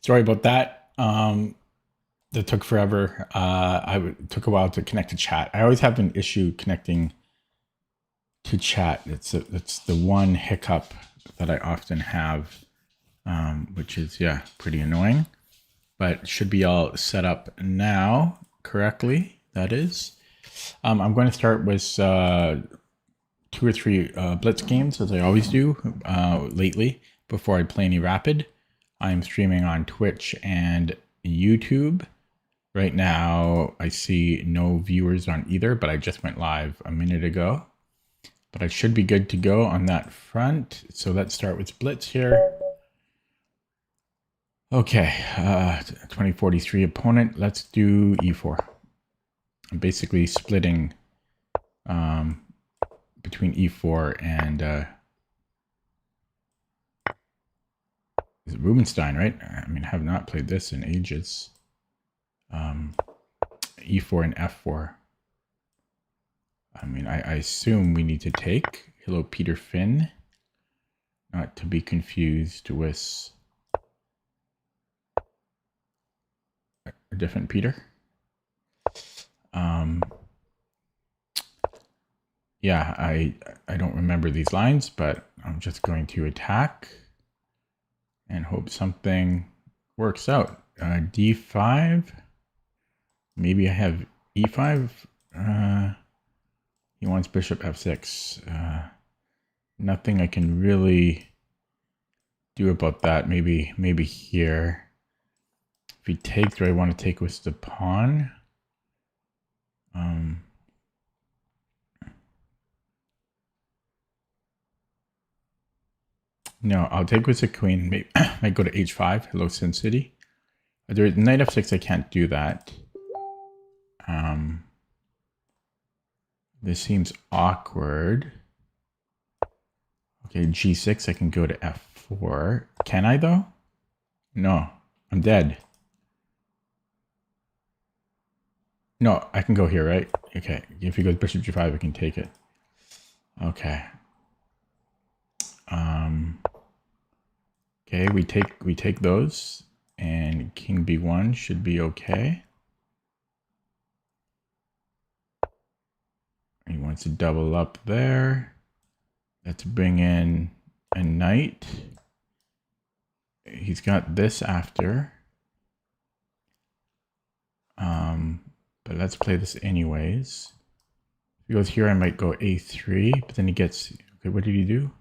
Sorry about that. That took forever. It took a while to connect to chat. I always have an issue connecting to chat. It's the one hiccup that I often have, which is pretty annoying. But should be all set up now correctly. That is. I'm going to start with two or three Blitz games as I always do lately before I play any Rapid. I'm streaming on Twitch and YouTube. Right now, I see no viewers on either, but I just went live a minute ago. But I should be good to go on that front. So let's start with Blitz here. Okay, 2043 opponent. Let's do E4. I'm basically splitting between E4 and is it Rubenstein, right? I mean, I have not played this in ages. E4 and F4. I mean, I assume we need to take. Hello, Peter Finn. Not to be confused with a different Peter. Yeah, I don't remember these lines, but I'm just going to attack and hope something works out. D5. Maybe I have E5. He wants bishop F6. Nothing I can really do about that. Maybe here. If he takes, do I want to take with the pawn? No, I'll take with the queen. Maybe might go to H5. Hello, Sin City. There's knight F6. I can't do that. This seems awkward. Okay, G6. I can go to F4. Can I though? No, I'm dead. No, I can go here, right? Okay, if he goes bishop G5, I can take it. Okay. Okay, we take those, and King B1 should be okay. He wants to double up there. Let's bring in a knight. He's got this after. But let's play this anyways. If he goes here, I might go A3, but then he gets, okay, what did he do?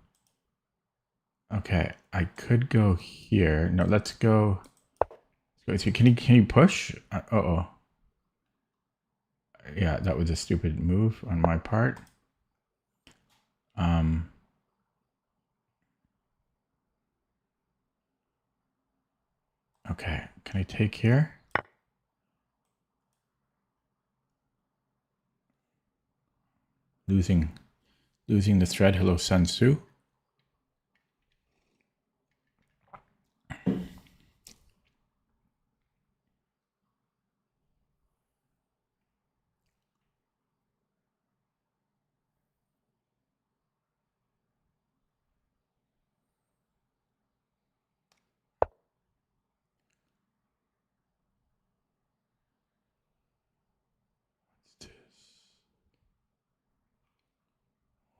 Okay, I could go here. No, let's go. Can he push? Uh-oh. Yeah, that was a stupid move on my part. Okay, can I take here? Losing the thread. Hello, Sun Tzu.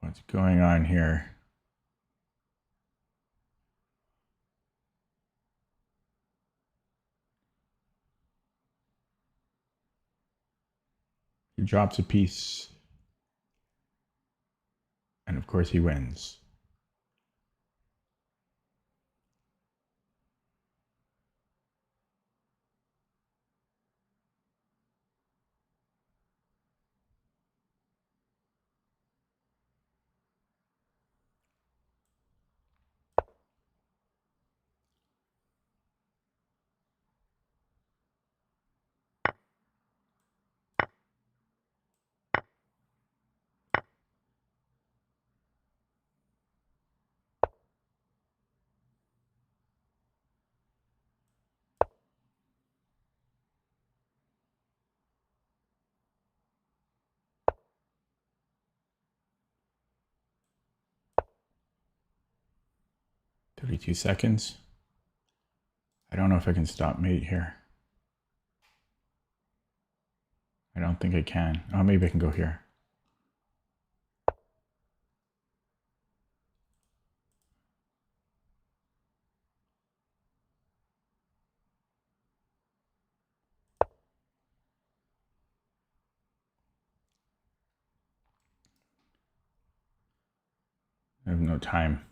What's going on here? He drops a piece. And of course he wins. "32 seconds. I don't know if I can stop mate here. I don't think I can. Oh, maybe I can go here. I have no time.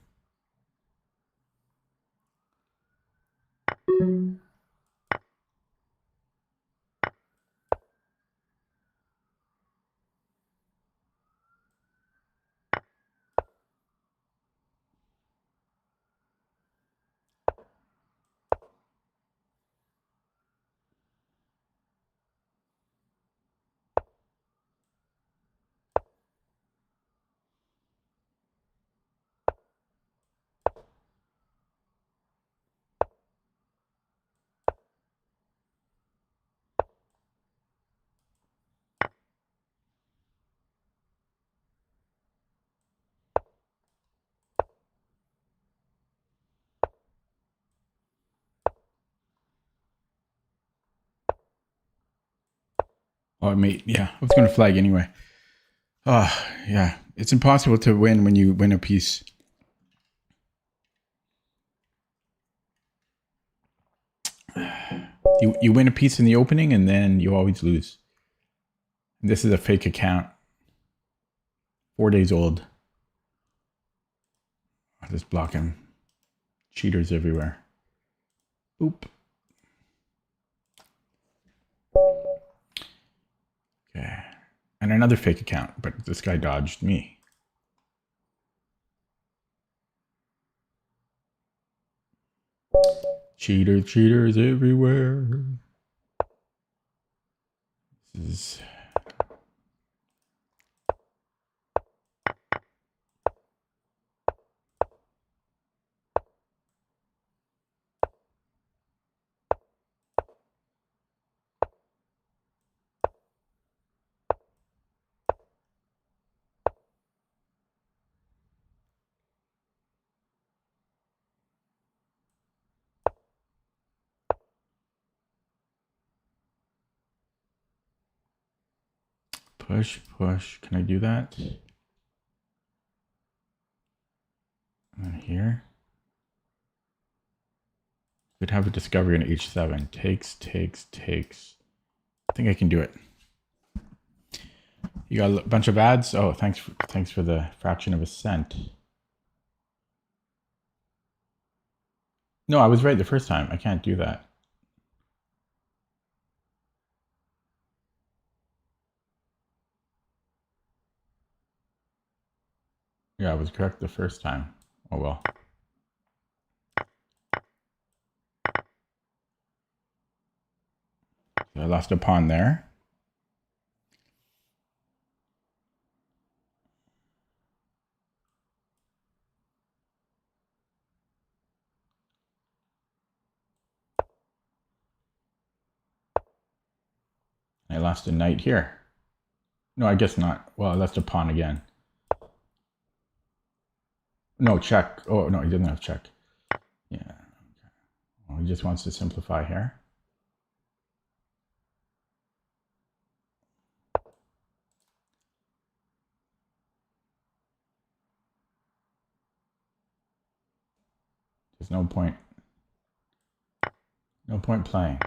Oh, mate. Yeah, I was going to flag anyway. Oh, yeah. It's impossible to win when you win a piece. You win a piece in the opening and then you always lose. This is a fake account. 4 days old. I'll just block him. Cheaters everywhere. Oop. Okay. And another fake account, but this guy dodged me. Cheaters everywhere. This is... Push. Can I do that? And here. Could have a discovery on H7. Takes. I think I can do it. You got a bunch of ads? Oh, thanks for the fraction of a cent. No, I was right the first time. I can't do that. Yeah, I was correct the first time. Oh well. So I lost a pawn there. I lost a knight here. No, I guess not. Well, I lost a pawn again. No, check. Oh, no, he doesn't have check. Yeah. Okay. Well, he just wants to simplify here. There's no point. No point playing.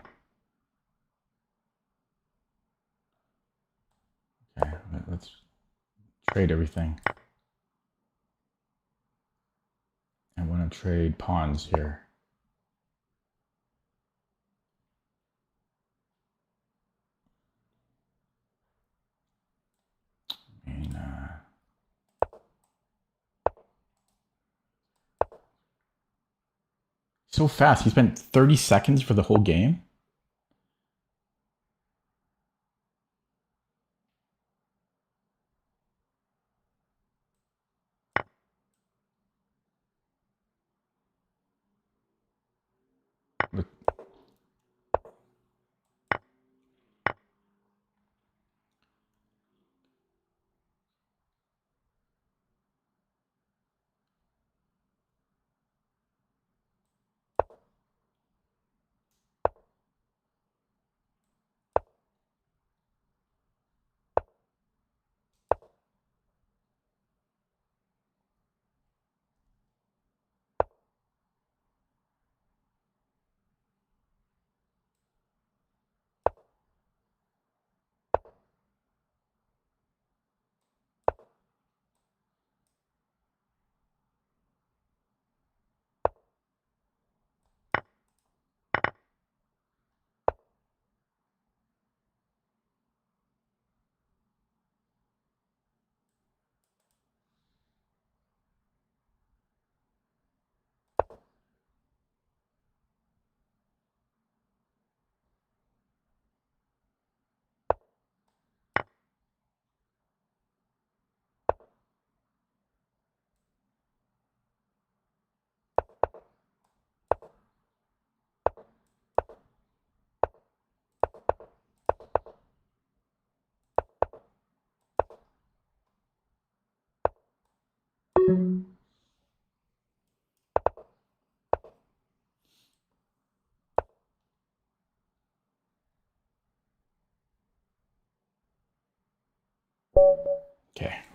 Okay, let's trade everything. I want to trade pawns here. And, so fast. He spent 30 seconds for the whole game. But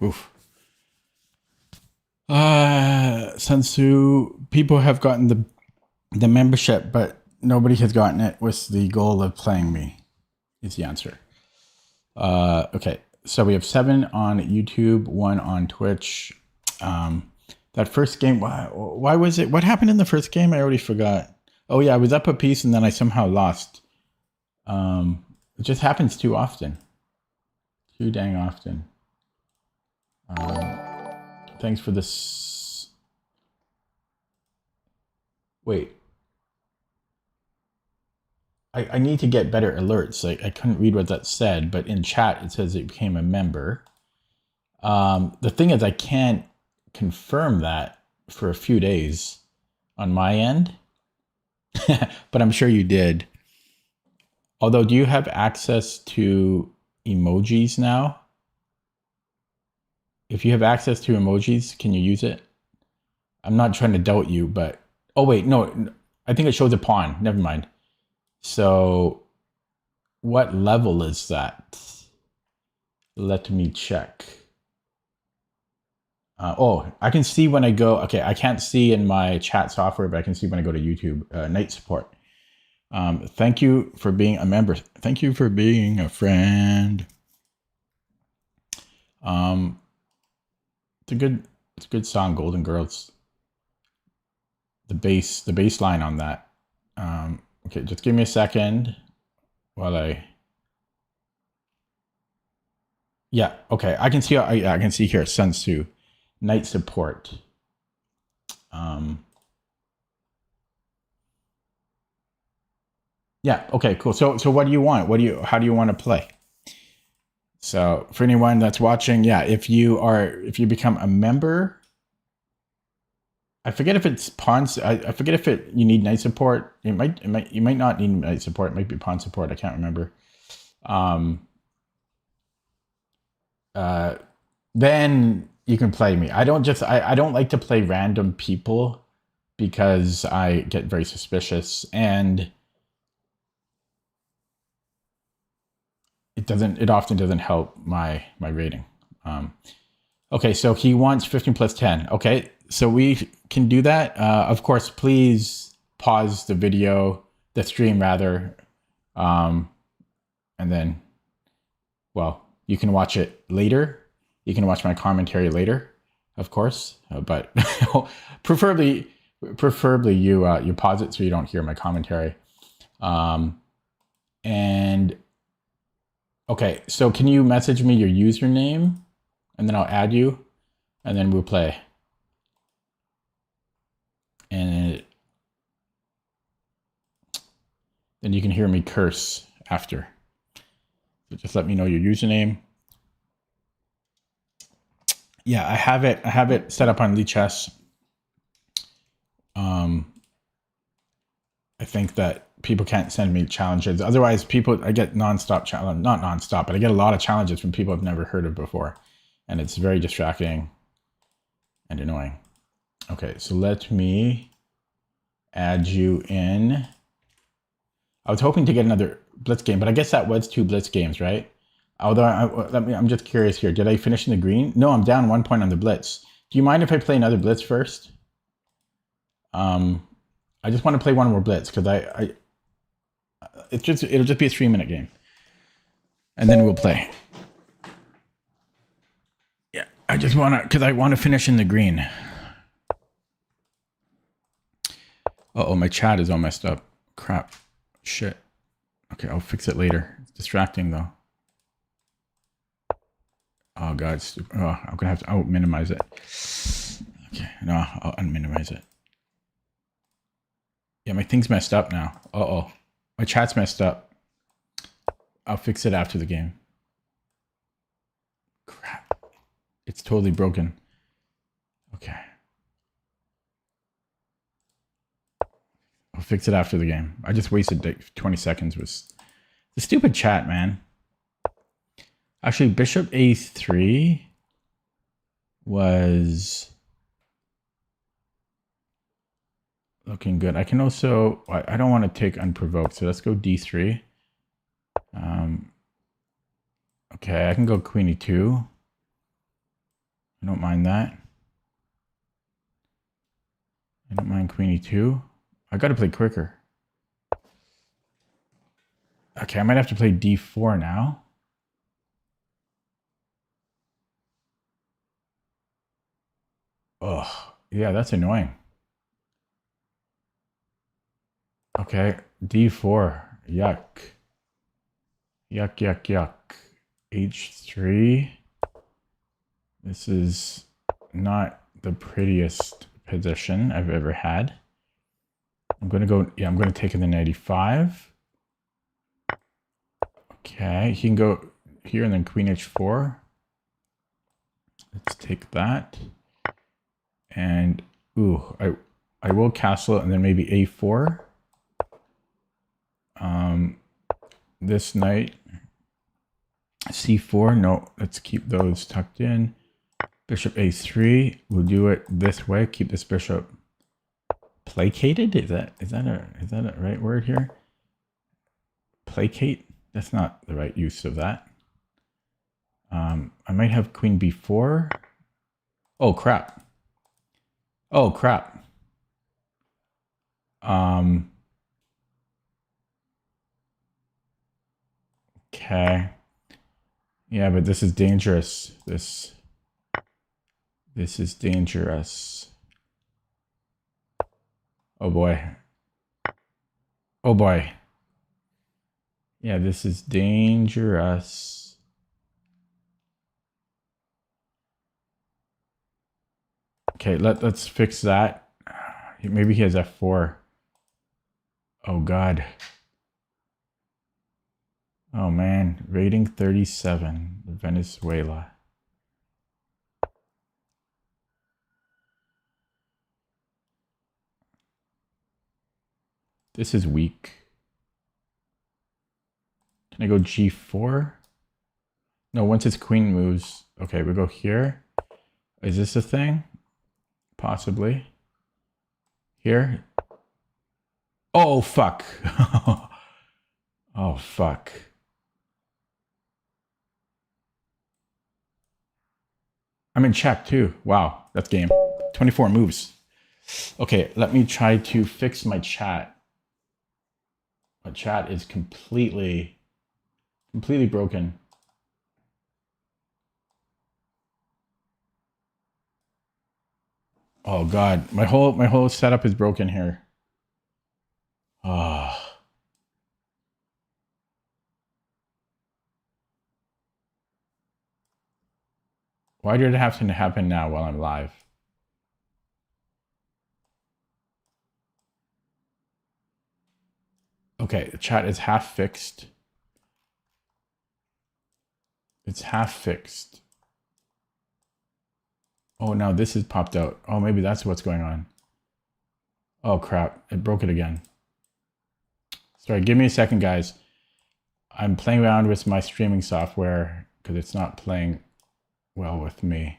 Oof. Sun Tzu, people have gotten the membership, but nobody has gotten it with the goal of playing me, is the answer. Okay, so we have 7 on YouTube, 1 on Twitch. That first game, why was it? What happened in the first game? I already forgot. Oh yeah, I was up a piece and then I somehow lost. It just happens too often. Too dang often. Thanks for this. Wait. I need to get better alerts. I couldn't read what that said, but in chat it says it became a member. The thing is, I can't confirm that for a few days on my end, but I'm sure you did. Although, do you have access to emojis now? If you have access to emojis, can you use it? I'm not trying to doubt you, but... Oh, wait, no. I think it shows a pawn. Never mind. So, what level is that? Let me check. Oh, I can see when I go... Okay, I can't see in my chat software, but I can see when I go to YouTube. Night support. Thank you for being a member. Thank you for being a friend. It's a good song, Golden Girls. The bass line on that. Okay, just give me a second while I... Yeah, okay. I can see I can see here Sun Tzu, night support. Yeah, okay, cool. So what do you want? How do you want to play? So for anyone that's watching, yeah, if you become a member, I forget if it's pawns. I forget if you need night support. You might not need night support. It might be pawn support. I can't remember. Then you can play me. I don't like to play random people because I get very suspicious and it often doesn't help my rating. Okay, so he wants 15 plus 10. Okay, so we can do that. Of course, please pause the stream rather. And then, well, you can watch it later. You can watch my commentary later, of course. But preferably you pause it so you don't hear my commentary. And okay, so can you message me your username? And then I'll add you, and then we'll play. And then you can hear me curse after. So just let me know your username. Yeah, I have it set up on Lichess. I think that people can't send me challenges. Otherwise, I get nonstop challenge, not nonstop, but I get a lot of challenges from people I've never heard of before. And it's very distracting and annoying. Okay, so let me add you in. I was hoping to get another Blitz game, but I guess that was 2 Blitz games, right? Although I'm just curious here. Did I finish in the green? No, I'm down 1 point on the Blitz. Do you mind if I play another Blitz first? I just want to play one more Blitz because it'll just be a 3-minute game, and then we'll play. Yeah, I just want to because I want to finish in the green. Uh-oh, my chat is all messed up. Crap. Shit. Okay, I'll fix it later. It's distracting though. Oh god, I'm gonna have to minimize it. Okay, no, I'll unminimize it. Yeah, my thing's messed up now. Uh-oh. My chat's messed up. I'll fix it after the game. Crap. It's totally broken. Okay. I'll fix it after the game. I just wasted 20 seconds with the stupid chat, man. Actually, Bishop A3 was looking good. I can also, I don't want to take unprovoked, so let's go D3. Okay, I can go Queen E2. I don't mind that. I don't mind queen e2. I got to play quicker. Okay, I might have to play d4 now. Oh, yeah, that's annoying. Okay, d4. Yuck. Yuck, yuck, yuck. h3. This is not the prettiest position I've ever had. I'm going to go, yeah, I'm going to take in the 95. Okay, he can go here and then queen h4. Let's take that. And, ooh, I will castle it and then maybe a4. This knight, c4. No, let's keep those tucked in. Bishop a3. We'll do it this way. Keep this bishop placated. Is that a right word here? Placate. That's not the right use of that. I might have queen b4. Oh crap. Oh crap. Okay. Yeah, but this is dangerous. This is dangerous. Oh boy. Oh boy. Yeah, this is dangerous. Okay, let's fix that. Maybe he has f4. Oh god. Oh man, rating 37, Venezuela. This is weak. Can I go g4? No, once his queen moves. Okay, we go here. Is this a thing? Possibly. Here. Oh, fuck. Oh, fuck. I'm in check too. Wow, that's game. 24 moves. Okay, let me try to fix my chat. My chat is completely broken. Oh god, my whole setup is broken here. Ah. Oh. Why did it have to happen now while I'm live? Okay, the chat is half fixed. It's half fixed. Oh, now this has popped out. Oh, maybe that's what's going on. Oh, crap. It broke it again. Sorry, give me a second, guys. I'm playing around with my streaming software because it's not playing well with me.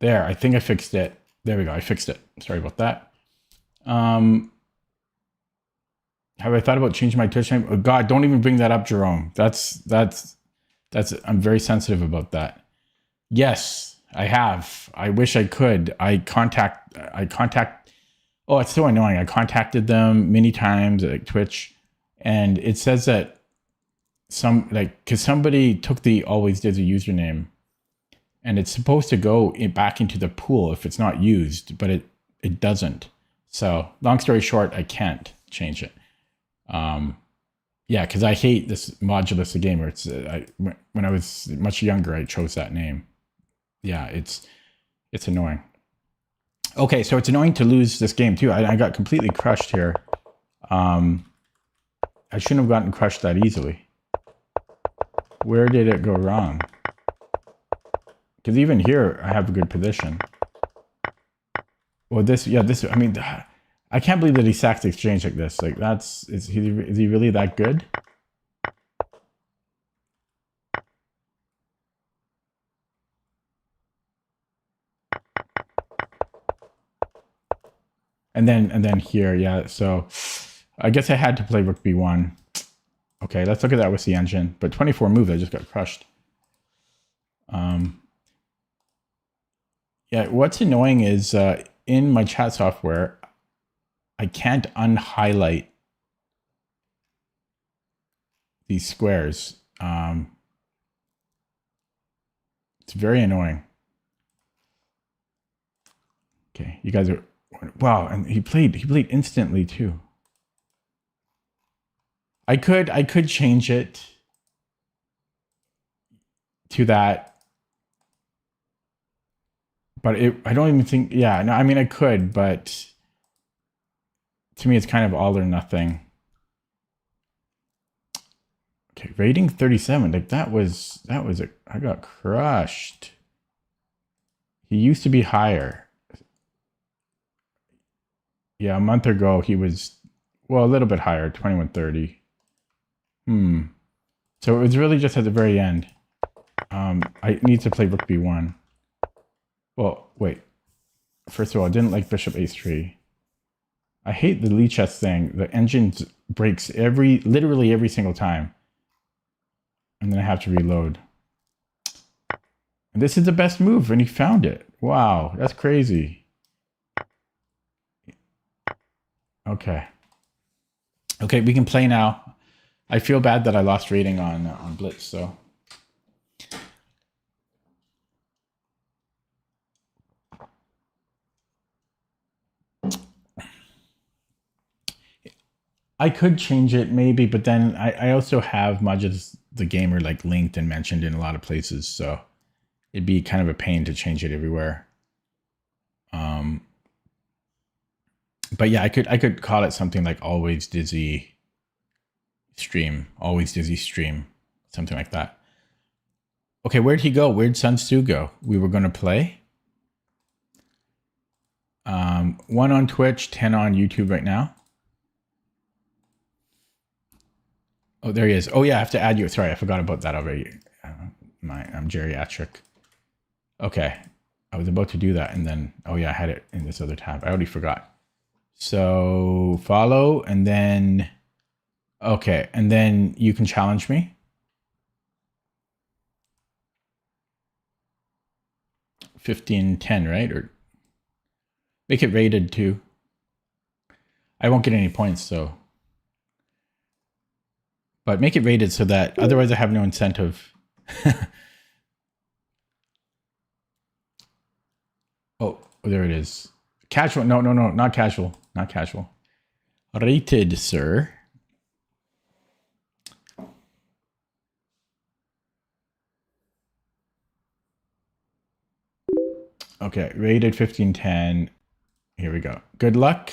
There, I think I fixed it. There we go, I fixed it. Sorry about that. Have I thought about changing my Twitch name? Oh, God, don't even bring that up, Jerome. That's I'm very sensitive about that. Yes, I have. I wish I could. I contact. Oh, it's so annoying. I contacted them many times at Twitch, and it says that because somebody took the always did the username, and it's supposed to go back into the pool if it's not used, but it doesn't. So long story short, I can't change it. Yeah, because I hate this Modulus the Gamer. It's when I was much younger, I chose that name. Yeah, it's annoying. Okay, so it's annoying to lose this game too. I got completely crushed here. I shouldn't have gotten crushed that easily. Where did it go wrong? Because even here, I have a good position. Well, this, I mean, I can't believe that he sacked the exchange like this. Like, is he really that good? And then here, yeah, so I guess I had to play rook b1. Okay, let's look at that with the engine. But 24 moves, I just got crushed. Yeah, what's annoying is in my chat software, I can't unhighlight these squares. It's very annoying. Okay, you guys are wow, and he played instantly too. I could change it to that, but I don't even think. Yeah, no, I mean I could, but to me it's kind of all or nothing. Okay, rating 37. Like that was I got crushed. He used to be higher. Yeah, a month ago he was well a little bit higher, 2130. So it was really just at the very end. I need to play rook b1. Well, wait. First of all, I didn't like bishop h3. I hate the Lichess thing. The engine breaks literally every single time. And then I have to reload. And this is the best move, and he found it. Wow, that's crazy. Okay. Okay, we can play now. I feel bad that I lost rating on Blitz, so. I could change it maybe, but then I also have Majid the Gamer like linked and mentioned in a lot of places, so it'd be kind of a pain to change it everywhere. But yeah, I could call it something like always dizzy stream, something like that. Okay, where'd he go? Where'd Sun Tzu go? We were going to play. 1 on Twitch, 10 on YouTube right now. Oh, there he is. Oh yeah, I have to add you. Sorry, I forgot about that already. I'm geriatric. Okay, I was about to do that, and then oh yeah, I had it in this other tab. I already forgot. So follow, and then okay, and then you can challenge me. 15-10, right? Or make it rated too. I won't get any points, so. But make it rated so that otherwise I have no incentive. Oh, there it is. Casual. No, not casual. Not casual. Rated, sir. Okay, rated 15-10. Here we go. Good luck.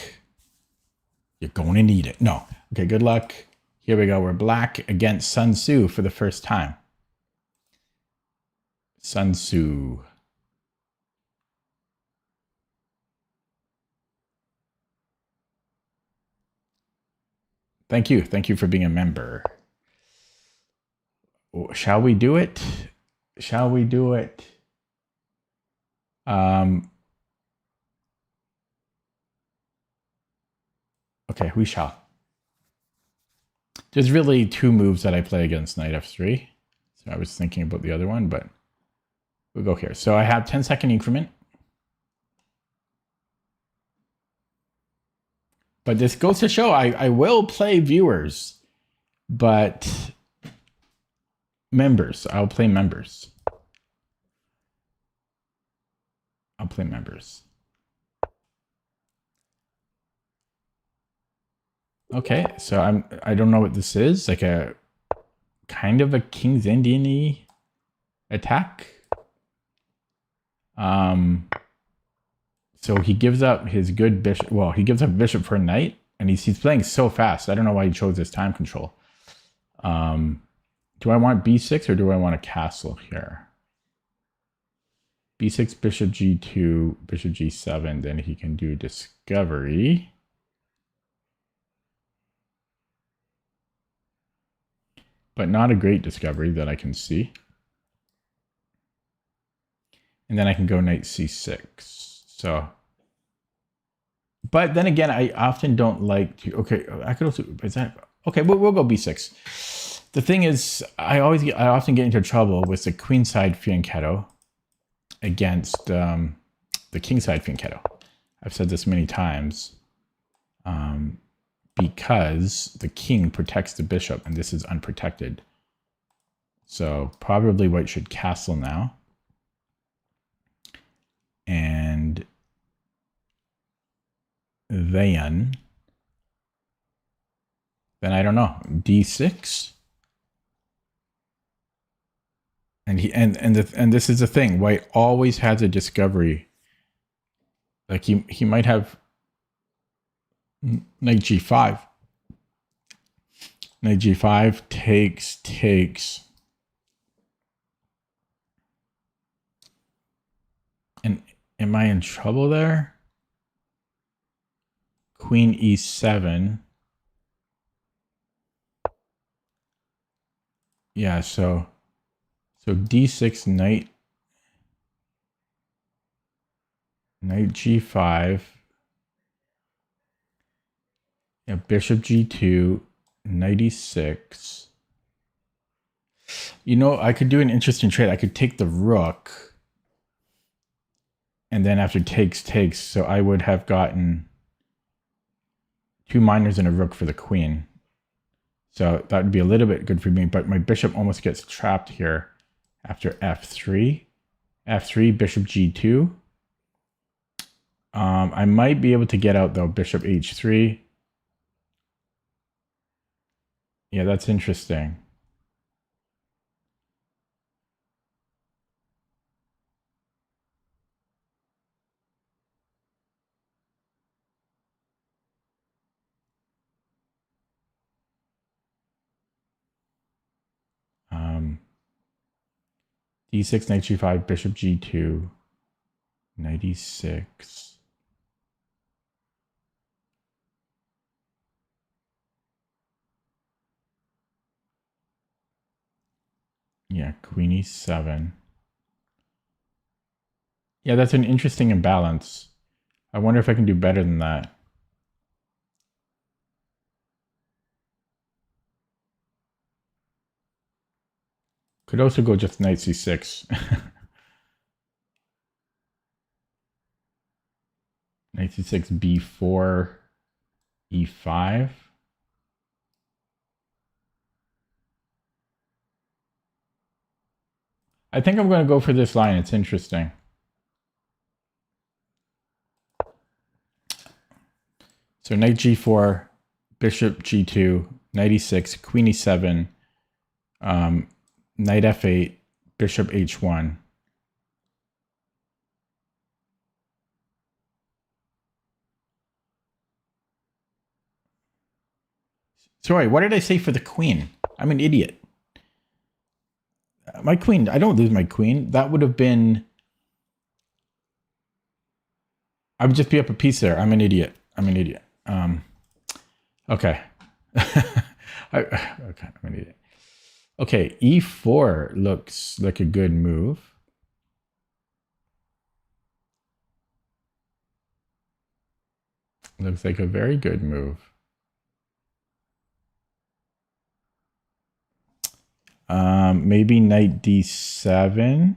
You're going to need it. No. Okay, good luck. Here we go. We're black against Sun Tzu for the first time. Sun Tzu. Thank you. Thank you for being a member. Shall we do it? Shall we do it? Okay, we shall. There's really two moves that I play against knight f3. So I was thinking about the other one, but we'll go here. So I have 10-second increment. But this goes to show I will play viewers, but members. I'll play members. I'll play members. Okay, so I don't know what this is. Like a kind of a King's Indian-y attack. So he gives up his good bishop. Well, he gives up bishop for a knight, and he's playing so fast. I don't know why he chose this time control. Do I want b6 or do I want a castle here? b6, bishop g2, bishop g7. Then he can do discovery. But not a great discovery that I can see. And then I can go knight c6. So, but then again, I often don't like to. Okay, I could also. Is that okay? We'll go b6. The thing is, I often get into trouble with the queenside fianchetto against the kingside fianchetto. I've said this many times. Because the king protects the bishop and this is unprotected. So probably white should castle now. And then I don't know, d6. And this is the thing, white always has a discovery. Like he might have knight g5. Knight g5 takes. And am I in trouble there? Queen e7. Yeah, so d6, knight g5. Yeah, bishop g2, knight e6. You know, I could do an interesting trade. I could take the rook. And then after takes. So I would have gotten 2 minors and a rook for the queen. So that would be a little bit good for me. But my bishop almost gets trapped here after f3. f3, bishop g2. I might be able to get out, though, bishop h3. Yeah, that's interesting. d6, knight g5, bishop g2, knight e6. Yeah, queen e7. Yeah, that's an interesting imbalance. I wonder if I can do better than that. Could also go just knight c6. Knight c6, b4, e5. I think I'm going to go for this line. It's interesting. So knight g4, bishop g2, knight e6, queen e7, knight f8, bishop h1. Sorry, what did I say for the queen? I'm an idiot. My queen, I don't lose my queen. That would have been... I would just be up a piece there. I'm an idiot. Okay. Okay, I'm an idiot. Okay, e4 looks like a good move. Looks like a very good move. Maybe knight d7.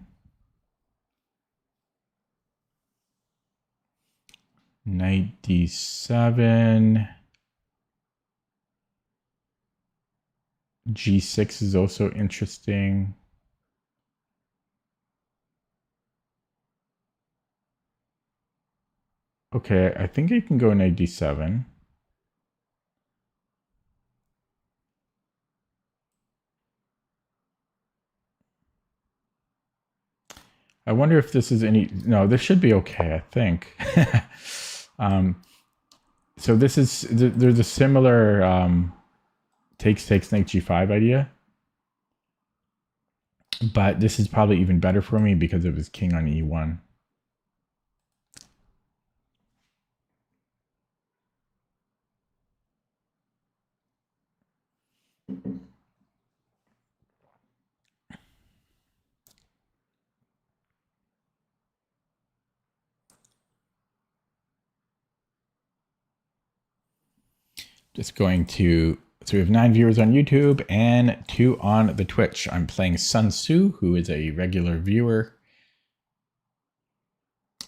Knight d7. g6 is also interesting. Okay, I think I can go knight d7. I wonder if this is any... No, this should be okay, I think. So this is... There's a similar takes knight g5 idea. But this is probably even better for me because it was king on e1. Just going to... So we have 9 viewers on YouTube and 2 on the Twitch. I'm playing Sun Tzu, who is a regular viewer.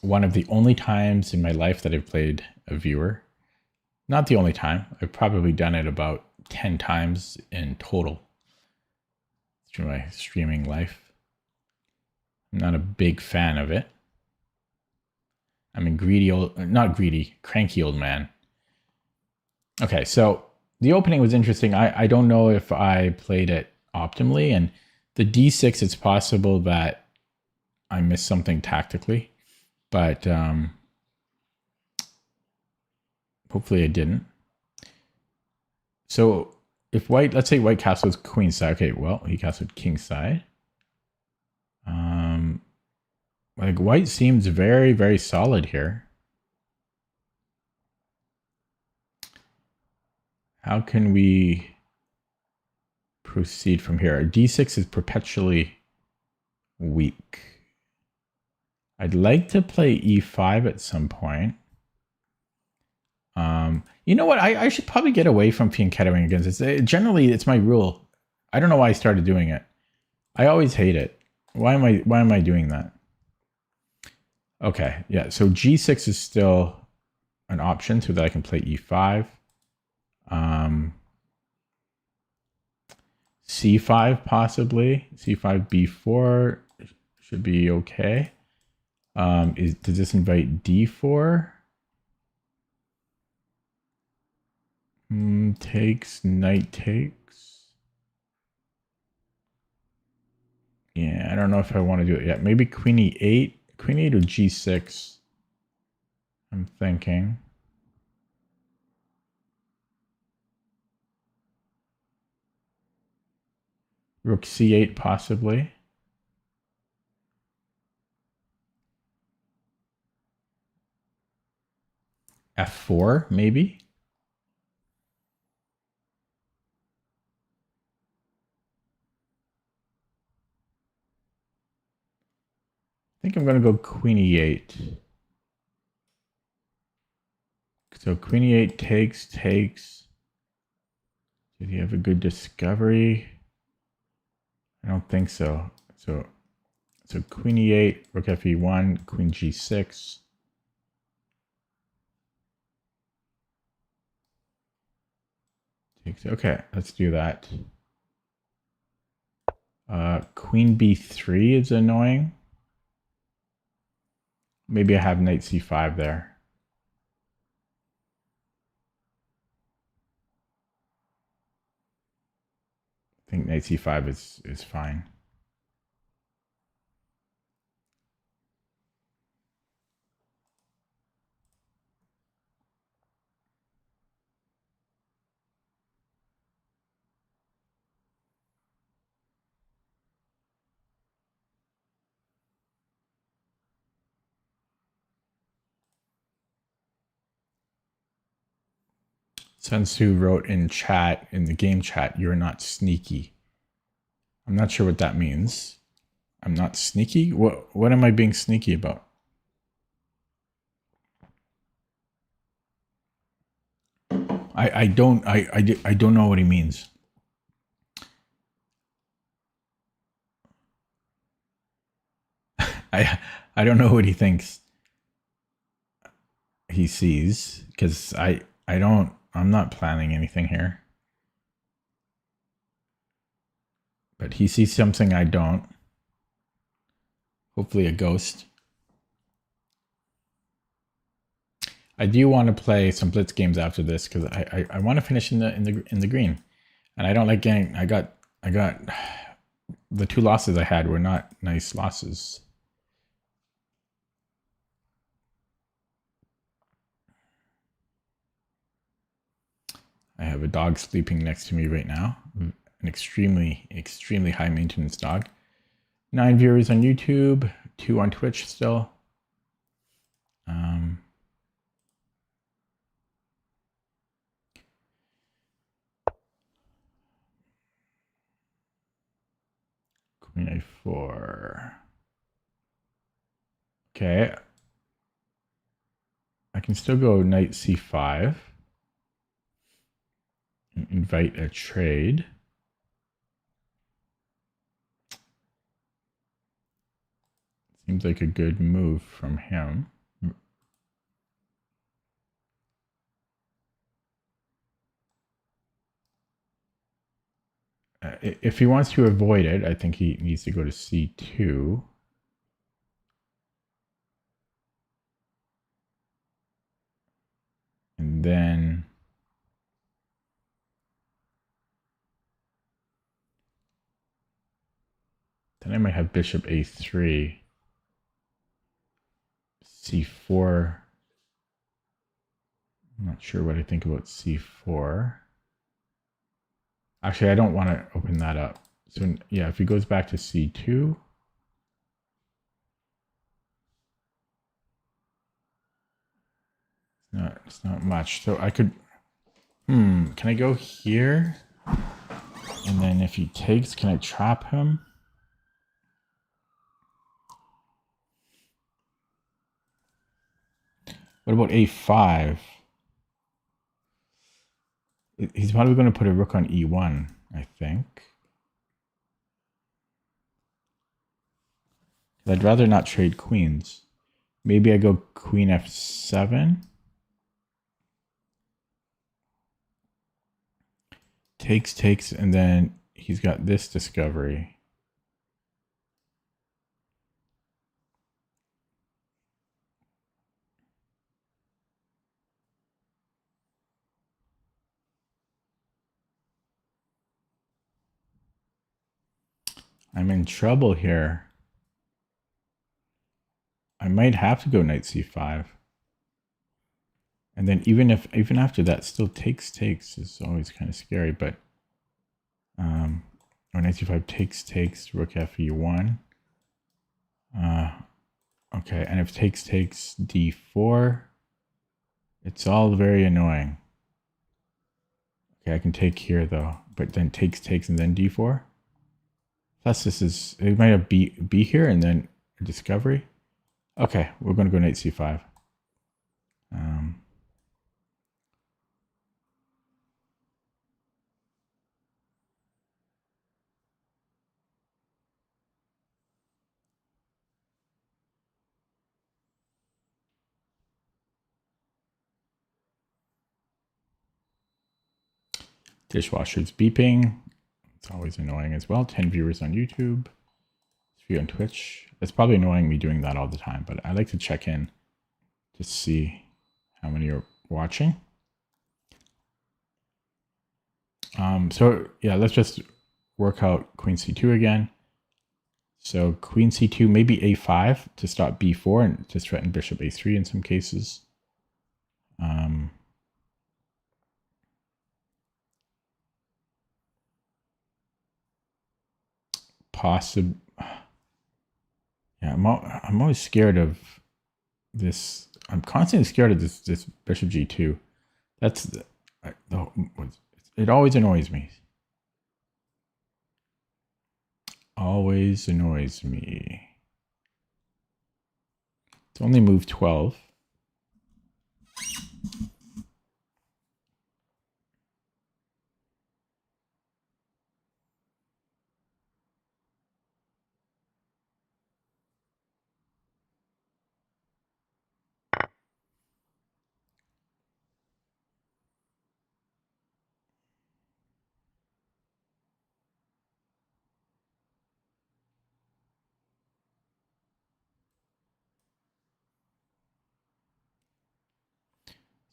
one of the only times in my life that I've played a viewer. Not the only time. I've probably done it about 10 times in total through my streaming life. I'm not a big fan of it. I'm a cranky old man. Okay, so the opening was interesting. I don't know if I played it optimally, and the D6, it's possible that I missed something tactically, but hopefully I didn't. So if white, let's say white castles queen side. Okay, well, he castled king side. Like white seems very, very solid here. How can we proceed from here? D6 is perpetually weak. I'd like to play E5 at some point. You know what? I should probably get away from fianchettoing against this. Generally, it's my rule. I don't know why I started doing it. I always hate it. Why am I doing that? Okay, yeah. So G6 is still an option so that I can play E5. C5 possibly. C5 B4 should be okay. Does this invite D4? Takes, knight takes. Yeah, I don't know if I want to do it yet. Maybe queen E8. Queen E8 or G6. I'm thinking. Rook C8 possibly. F4 maybe. I think I'm going to go queen E8. So queen E8 takes. Did he have a good discovery? I don't think so. So queen E8, rook Fe1, queen G6. Okay, let's do that. Queen B3 is annoying. Maybe I have knight C5 there. I think knight C5 is fine. Sun Tzu wrote in chat, in the game chat, "You're not sneaky." I'm not sure what that means. I'm not sneaky? What am I being sneaky about? I don't know what he means. I don't know what he thinks he sees, because I'm not planning anything here. But he sees something I don't. Hopefully a ghost. I do want to play some blitz games after this because I want to finish in the green, and I don't like getting. I got the 2 losses I had were not nice losses. I have a dog sleeping next to me right now. An extremely high maintenance dog. 9 viewers on YouTube, 2 on Twitch still. Queen A4. Okay. I can still go knight C5. And invite a trade. Seems like a good move from him. If he wants to avoid it, I think he needs to go to c2. And then I might have bishop a3, c4. I'm not sure what I think about c4. Actually, I don't want to open that up. So yeah, if he goes back to c2, it's not much. So I could, can I go here? And then if he takes, can I trap him? What about a5? He's probably going to put a rook on e1, I think. I'd rather not trade queens. Maybe I go queen f7. Takes, and then he's got this discovery. I'm in trouble here. I might have to go knight c5. And then even after that, still takes is always kind of scary, but knight c5 takes, rook fe1. Okay, and if takes d4, it's all very annoying. Okay, I can take here though, but then takes and then d4. Plus this is, it might have b here and then a discovery. Okay, we're going to go knight c5. Dishwasher's beeping. It's always annoying as well. 10 viewers on YouTube. 3 on Twitch. It's probably annoying me doing that all the time, but I like to check in to see how many are watching. So yeah, let's just work out queen c2 again. So queen c2, maybe a5 to stop b4 and to threaten bishop a3 in some cases. Possible. Yeah, I'm always scared of this. I'm constantly scared of this bishop g2. That's it always annoys me. Always annoys me. It's only move 12.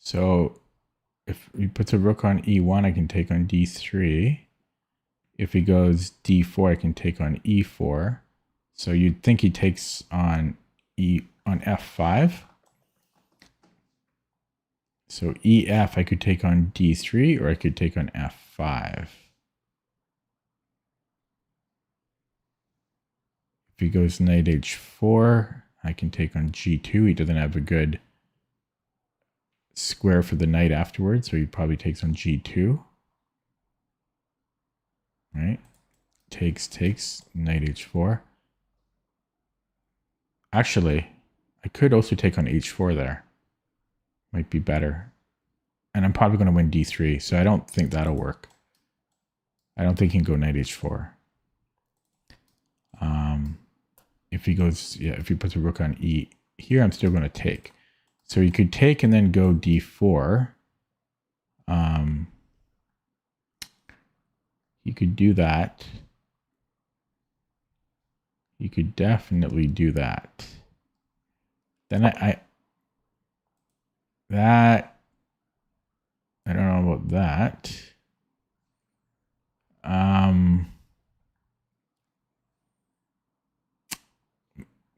So if he puts a rook on e1, I can take on d3. If he goes d4, I can take on e4. So you'd think he takes on f5. So ef, I could take on d3, or I could take on f5. If he goes knight h4, I can take on g2. He doesn't have a good square for the knight afterwards, so he probably takes on g2. Right? Takes, knight h4. Actually, I could also take on h4 there. Might be better. And I'm probably going to win d3, so I don't think that'll work. I don't think he can go knight h4. if he goes, yeah, if he puts a rook on E here, I'm still going to take. So he could take and then go D4. He could do that. You could definitely do that. Then I don't know about that.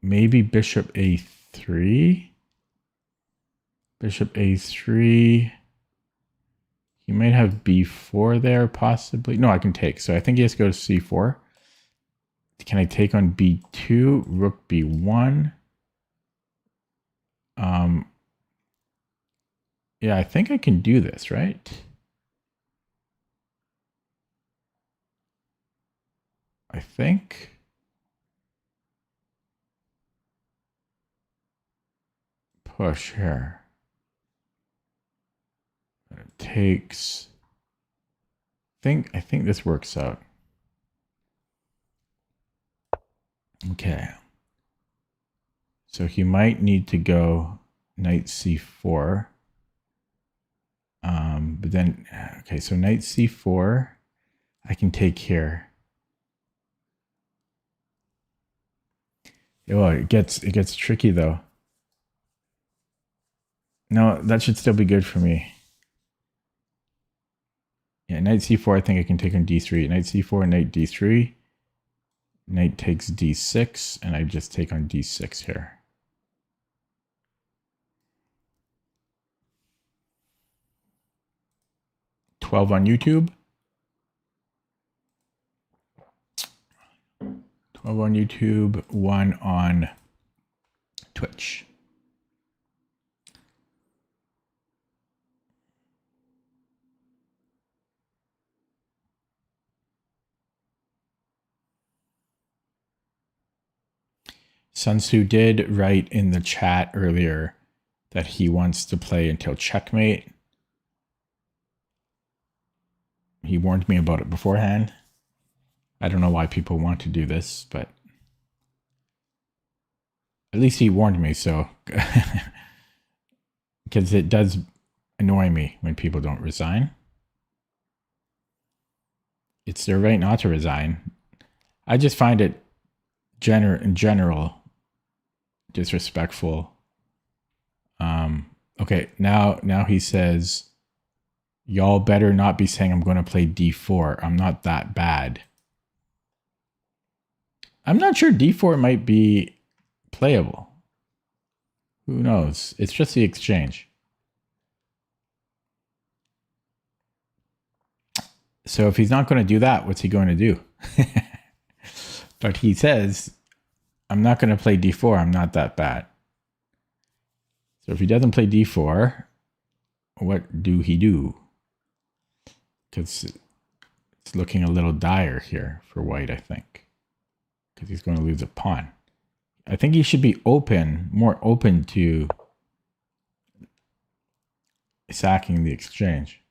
Maybe bishop A3. Bishop A3. He might have B4 there, possibly. No, I can take. So I think he has to go to C4. Can I take on B2? Rook B1. Yeah, I think I can do this, right? I think. Push here. It takes. I think this works out. Okay. So he might need to go knight C4. But then, okay, so knight C4, I can take here. Oh, it gets tricky though. No, that should still be good for me. Yeah, knight C4, I think I can take on D3. Knight C4, knight D3. Knight takes D6, and I just take on D6 here. $12 on YouTube. 12 on YouTube, 1 on Twitch. Sun Tzu did write in the chat earlier that he wants to play until checkmate. He warned me about it beforehand. I don't know why people want to do this, but at least he warned me, so because it does annoy me when people don't resign. It's their right not to resign. I just find it in general disrespectful. Okay, now he says, y'all better not be saying I'm going to play D4. I'm not that bad. I'm not sure D4 might be playable. Who knows? It's just the exchange. So if he's not going to do that, what's he going to do? But he says, I'm not going to play D4. I'm not that bad. So if he doesn't play D4, what do he do? Because it's looking a little dire here for white, I think. Because he's going to lose a pawn. I think he should be more open to sacking the exchange.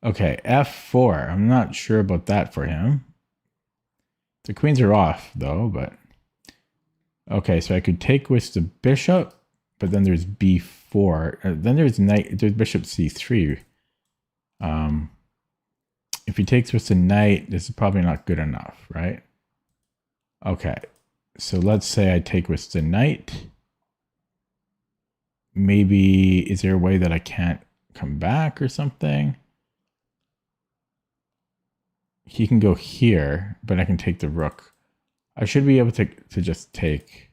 Okay, F4. I'm not sure about that for him. The queens are off, though, but... Okay, so I could take with the bishop, but then there's B4. Then there's bishop C3. If he takes with the knight, this is probably not good enough, right? Okay, so let's say I take with the knight. Maybe, is there a way that I can't come back or something? He can go here, but I can take the rook. I should be able to just take.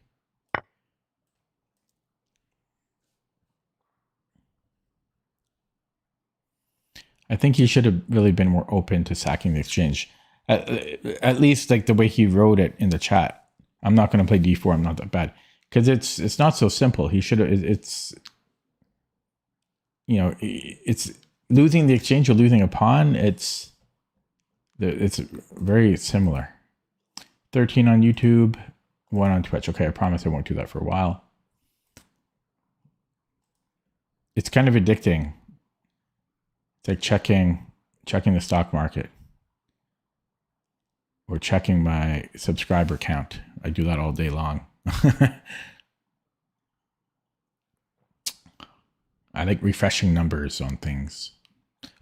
I think he should have really been more open to sacking the exchange. At least like the way he wrote it in the chat. I'm not going to play D4. I'm not that bad. Because it's not so simple. He should have. It's losing the exchange or losing a pawn. It's very similar. 13 on YouTube, 1 on Twitch. Okay, I promise I won't do that for a while. It's kind of addicting. It's like checking the stock market or checking my subscriber count I do that all day long. I like refreshing numbers on things.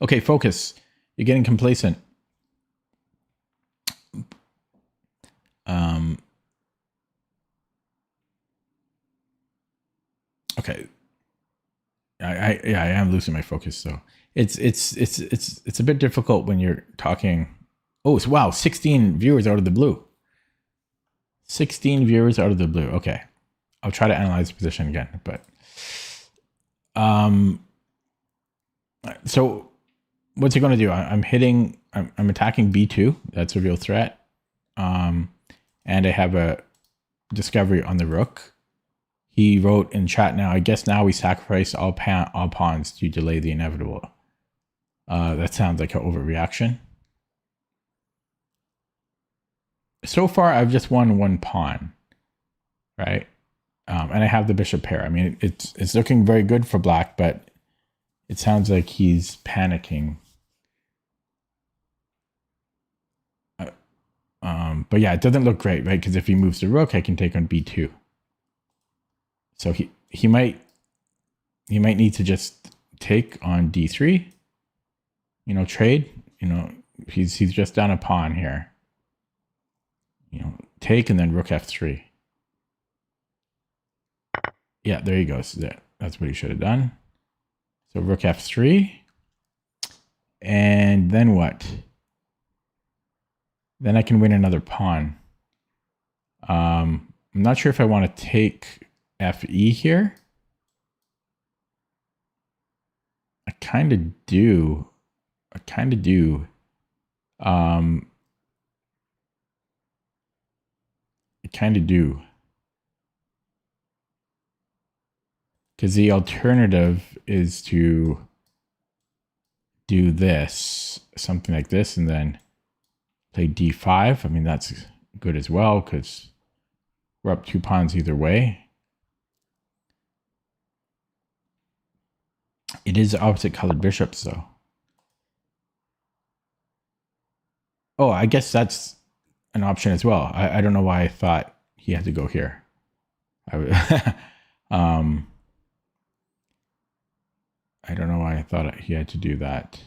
Okay, focus. You're getting complacent. Okay. I am losing my focus. So it's a bit difficult when you're talking. Oh, so wow, 16 viewers out of the blue. 16 viewers out of the blue. Okay. I'll try to analyze the position again, but so what's he going to do? I'm attacking B2. That's a real threat. And I have a discovery on the rook. He wrote in chat now, I guess now we sacrifice all pawns to delay the inevitable. That sounds like an overreaction. So far, I've just won one pawn, right? And I have the bishop pair. I mean, it's looking very good for black, but it sounds like he's panicking. But yeah, it doesn't look great, right? Because if he moves the rook, I can take on b2. So he might need to just take on d3. You know, trade. You know, he's just down a pawn here. You know, take and then rook f3. Yeah, there he goes. That's what he should have done. So rook f3. And then what? Then I can win another pawn. I'm not sure if I want to take fe here. I kind of do. I kind of do. I kind of do. Because the alternative is to do this, something like this, and then play d5. I mean, that's good as well, because we're up 2 pawns either way. It is opposite colored bishops, though. Oh, I guess that's an option as well. I don't know why I thought he had to go here. I don't know why I thought he had to do that.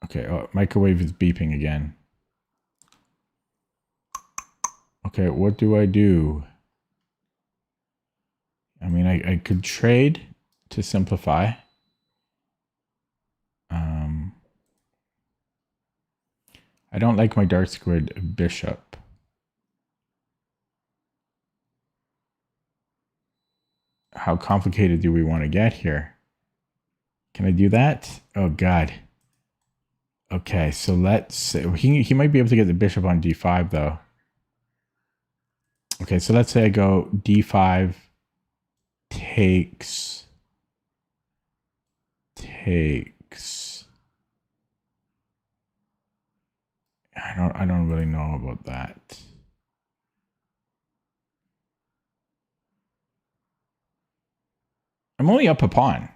Okay, oh, microwave is beeping again. Okay, what do I do? I mean, I could trade to simplify. I don't like my dark squared bishop. How complicated do we want to get here? Can I do that? Oh, God. Okay, so let's say he might be able to get the bishop on d5, though. Okay, so let's say I go d5 takes. I don't really know about that. I'm only up a pawn.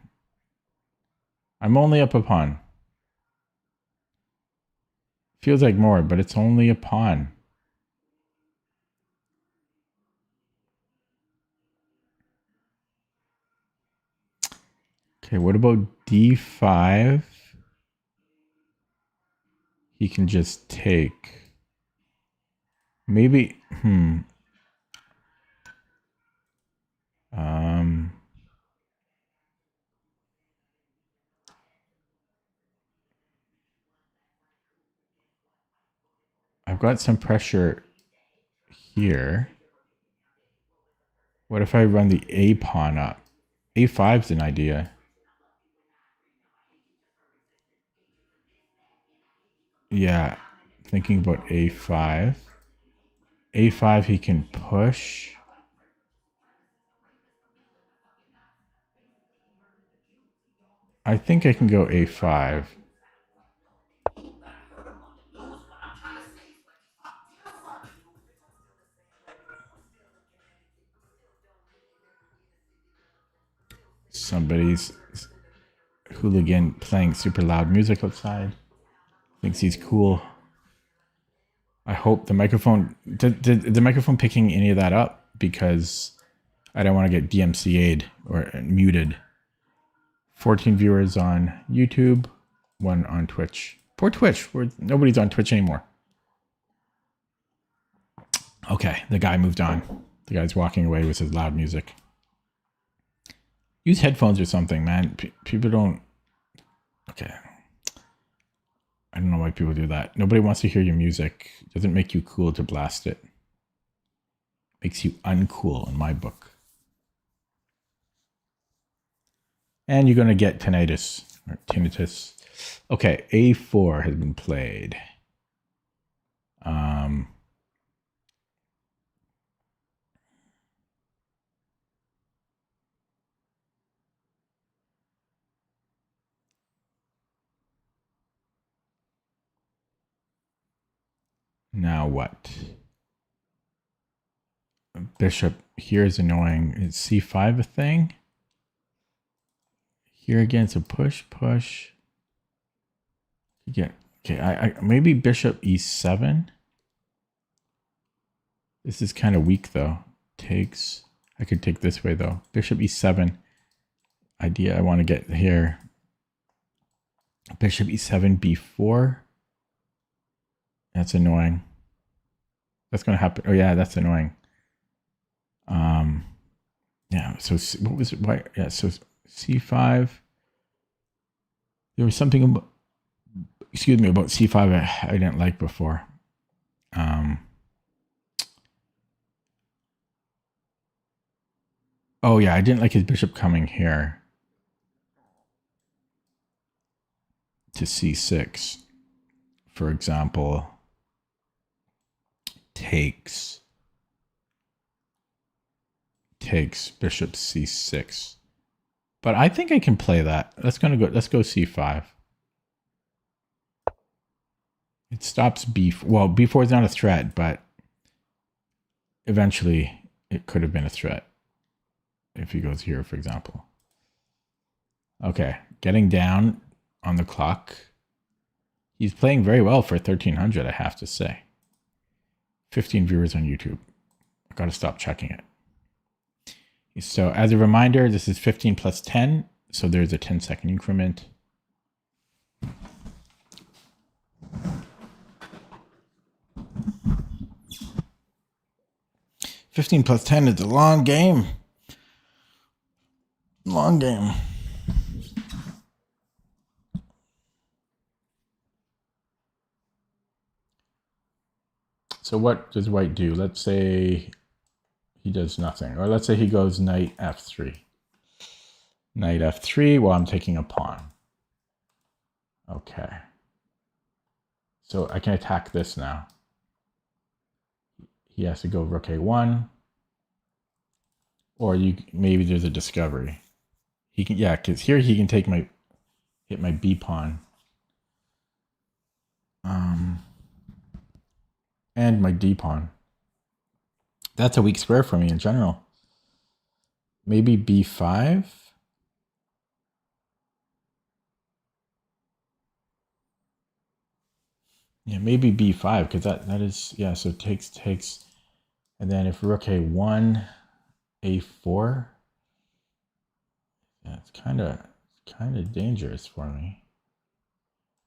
Feels like more, but it's only a pawn. Okay, what about d5? He can just take. Maybe, I've got some pressure here. What if I run the a pawn up? a5's an idea. Yeah, thinking about a5. a5 he can push. I think I can go a5. Somebody's hooligan playing super loud music outside. Thinks he's cool. I hope the microphone did the microphone picking any of that up, because I don't want to get DMCA'd or muted. 14 viewers on YouTube, 1 on Twitch. Poor Twitch. Nobody's on Twitch anymore. Okay, the guy moved on. The guy's walking away with his loud music. Use headphones or something, man. People don't... Okay. I don't know why people do that. Nobody wants to hear your music. It doesn't make you cool to blast it. Makes you uncool in my book. And you're going to get tinnitus or tinnitus. Okay, A4 has been played. Now what? Bishop here is annoying. Is C5 a thing? Here again, it's a push. Again, okay, I maybe bishop E7. This is kind of weak though. Takes. I could take this way though. Bishop E7. Idea I want to get here. Bishop E7, B4. That's annoying. That's going to happen. Oh yeah, that's annoying. Yeah, so what was it? Why? Yeah, so C5. There was something about, excuse me, about C5 I didn't like before. Oh yeah, I didn't like his bishop coming here to C6. For example, takes bishop C6. But I think I can play that. Let's go C5. It stops B4. Well, B4 is not a threat, but eventually it could have been a threat if he goes here, for example. Okay, getting down on the clock. He's playing very well for 1300, I have to say. 15 viewers on YouTube. I got to stop checking it. So as a reminder, this is 15 plus 10. So there's a 10-second increment. $15 plus 10 is a long game. Long game. So what does white do? Let's say he does nothing. Or let's say he goes knight f3. Knight f3 while I'm taking a pawn. Okay. So I can attack this now. He has to go rook a1. Or maybe there's a discovery. He can, yeah, because here he can take hit my b pawn. And my d pawn. That's a weak square for me in general. Maybe b5. Yeah, maybe b5, because that is, yeah, so takes. And then if rook a1, a4, yeah, it's kind of dangerous for me.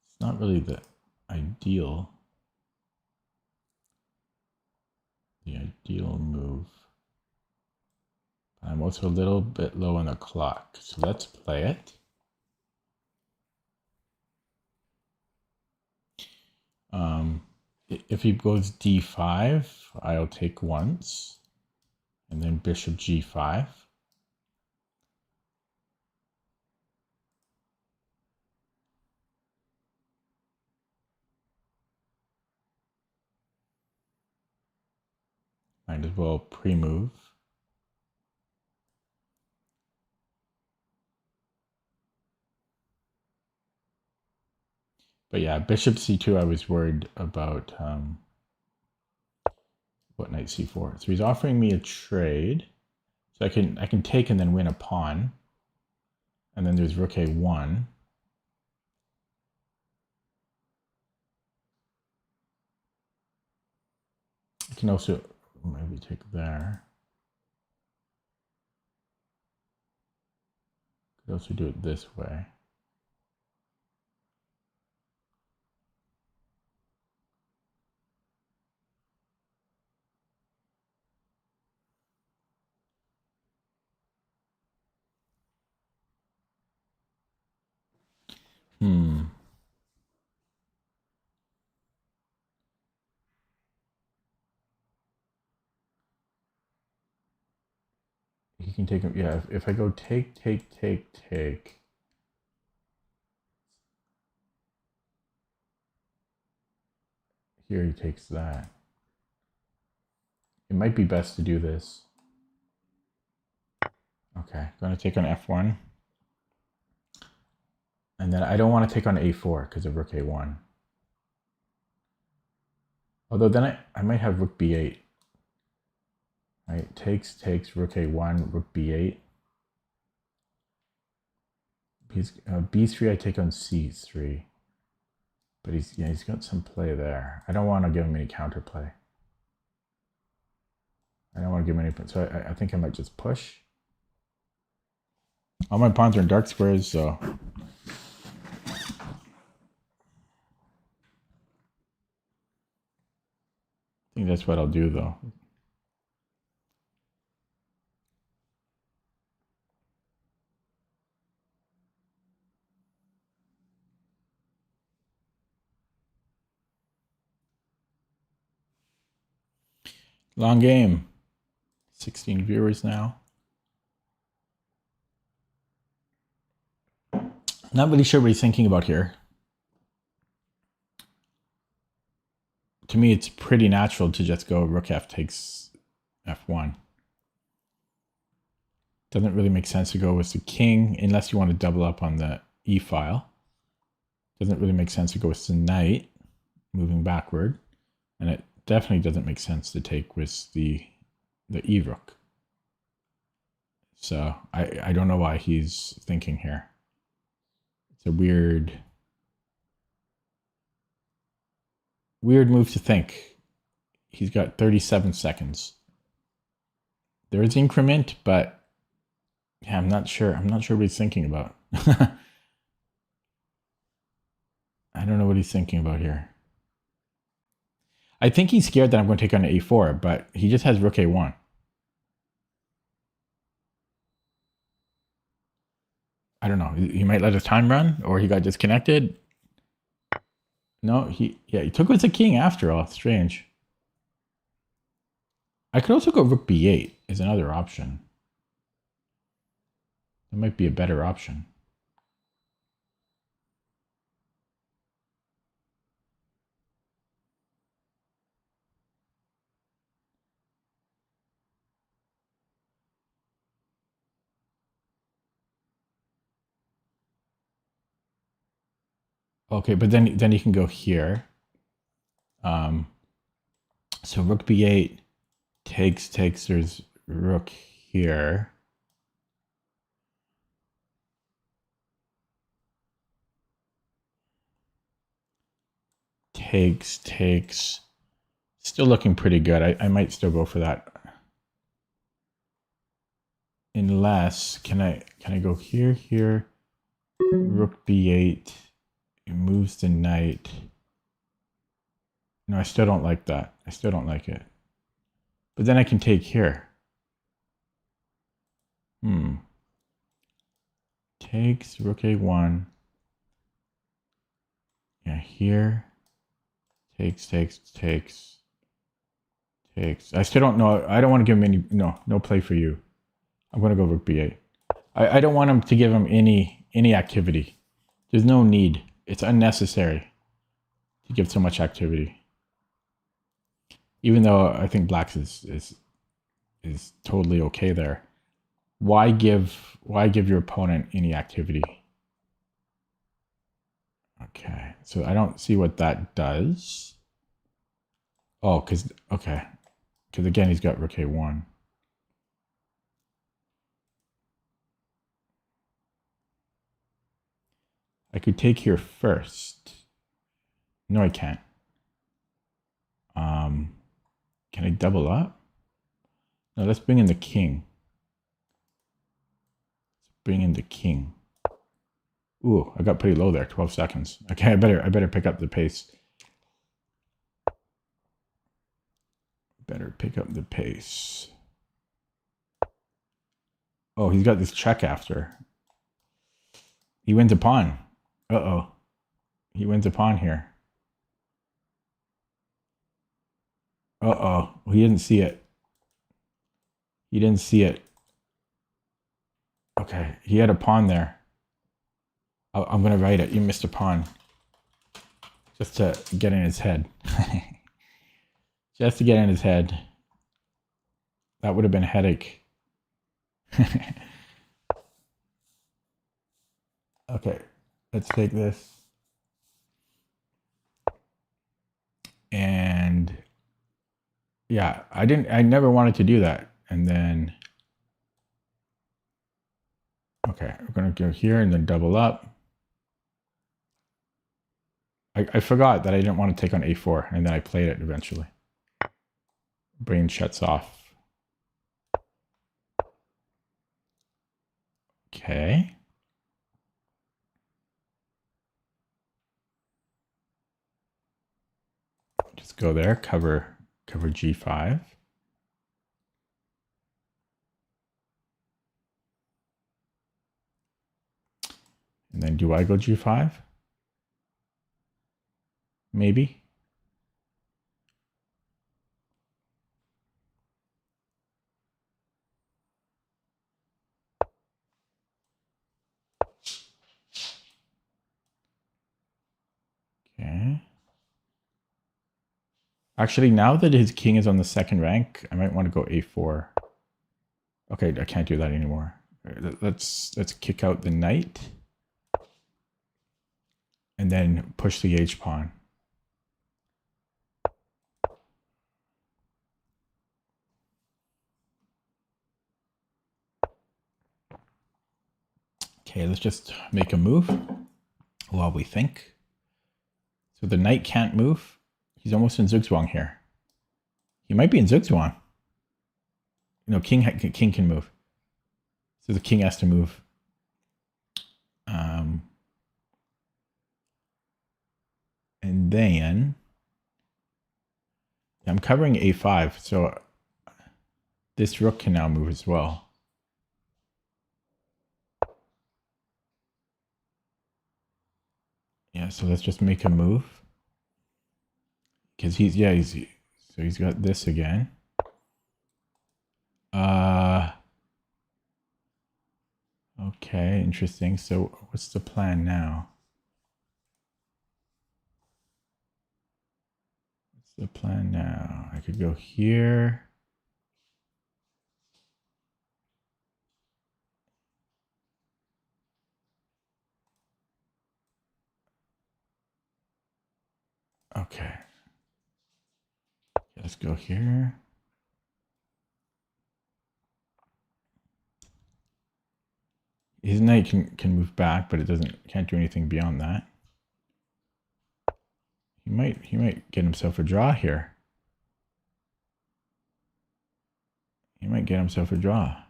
It's not really the ideal move. I'm also a little bit low on the clock, so let's play it. If he goes d5, I'll take once, and then bishop g5. Might as well pre-move. But yeah, bishop c2, I was worried about what knight c4. So he's offering me a trade. So I can take and then win a pawn. And then there's rook a1. can also maybe take there. Could also do it this way. He can take him. Yeah, if I go take. Here he takes that. It might be best to do this. Okay, going to take on f1. And then I don't want to take on a4 because of rook a1. Although then I might have rook b8. Right, takes, rook a1, rook b8. B3 I take on c3. But he's got some play there. I don't want to give him any counterplay. I don't want to give him any, so I think I might just push. All my pawns are in dark squares, so I think that's what I'll do though. Long game. 16 viewers now. Not really sure what he's thinking about here. To me, it's pretty natural to just go rook f takes f1. Doesn't really make sense to go with the king unless you want to double up on the e file. Doesn't really make sense to go with the knight moving backward. And it definitely doesn't make sense to take with the e rook. So I don't know why he's thinking here. It's a weird move to think. He's got 37 seconds. There is increment, but yeah, I'm not sure. I'm not sure what he's thinking about. I don't know what he's thinking about here. I think he's scared that I'm going to take on a4, but he just has rook a1. I don't know. He might let his time run, or he got disconnected. No, he took with the king after all. Strange. I could also go rook b8 is another option. That might be a better option. Okay, but then you can go here. So rook b8 takes. There's rook here. Takes. Still looking pretty good. I might still go for that. Unless, can I go here? Rook b8. It moves the knight. No, I still don't like that. I still don't like it. But then I can take here. Takes, rook a1. Yeah, here. Takes. I still don't know. I don't want to give him any, no play for you. I'm going to go rook b8. I don't want him to give him any activity. There's no need. It's unnecessary to give so much activity. Even though I think Black's is totally okay there. Why give your opponent any activity? Okay, so I don't see what that does. Oh, because again he's got rook a1. I could take here first. No, I can't. Can I double up? No, let's bring in the king. Let's bring in the king. Ooh, I got pretty low there, 12 seconds. Okay, I better pick up the pace. Better pick up the pace. Oh, he's got this check after. He wins a pawn. Uh-oh. He wins a pawn here. Uh-oh. He didn't see it. He didn't see it. Okay, he had a pawn there. I'm going to write it. You missed a pawn. Just to get in his head. Just to get in his head. That would have been a headache. Okay, let's take this. And yeah, I never wanted to do that. And then, okay, we're going to go here and then double up. I forgot that I didn't want to take on a4, and then I played it eventually. Brain shuts off. Okay. Just go there, cover g5. And then do I go g5? Maybe. Okay. Actually, now that his king is on the second rank, I might want to go a4. Okay, I can't do that anymore. Let's kick out the knight. And then push the h-pawn. Okay, let's just make a move while we think. So the knight can't move. He's almost in Zugzwang here. He might be in Zugzwang. No, king can move. So the king has to move. And then I'm covering a5, so this rook can now move as well. Yeah, so let's just make a move. Because he's got this again. Okay, interesting. So what's the plan now? What's the plan now? I could go here. Okay. Let's go here. His knight can move back, but it can't do anything beyond that. He might get himself a draw here. He might get himself a draw.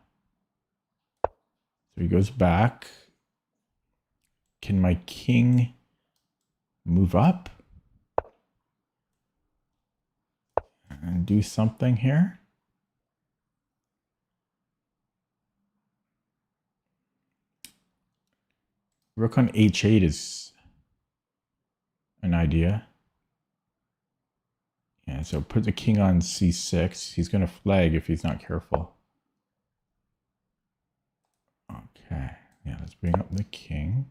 So he goes back. Can my king move up and do something here? Rook on h8 is an idea. Yeah, so put the king on c6. He's going to flag if he's not careful. Okay, yeah, let's bring up the king.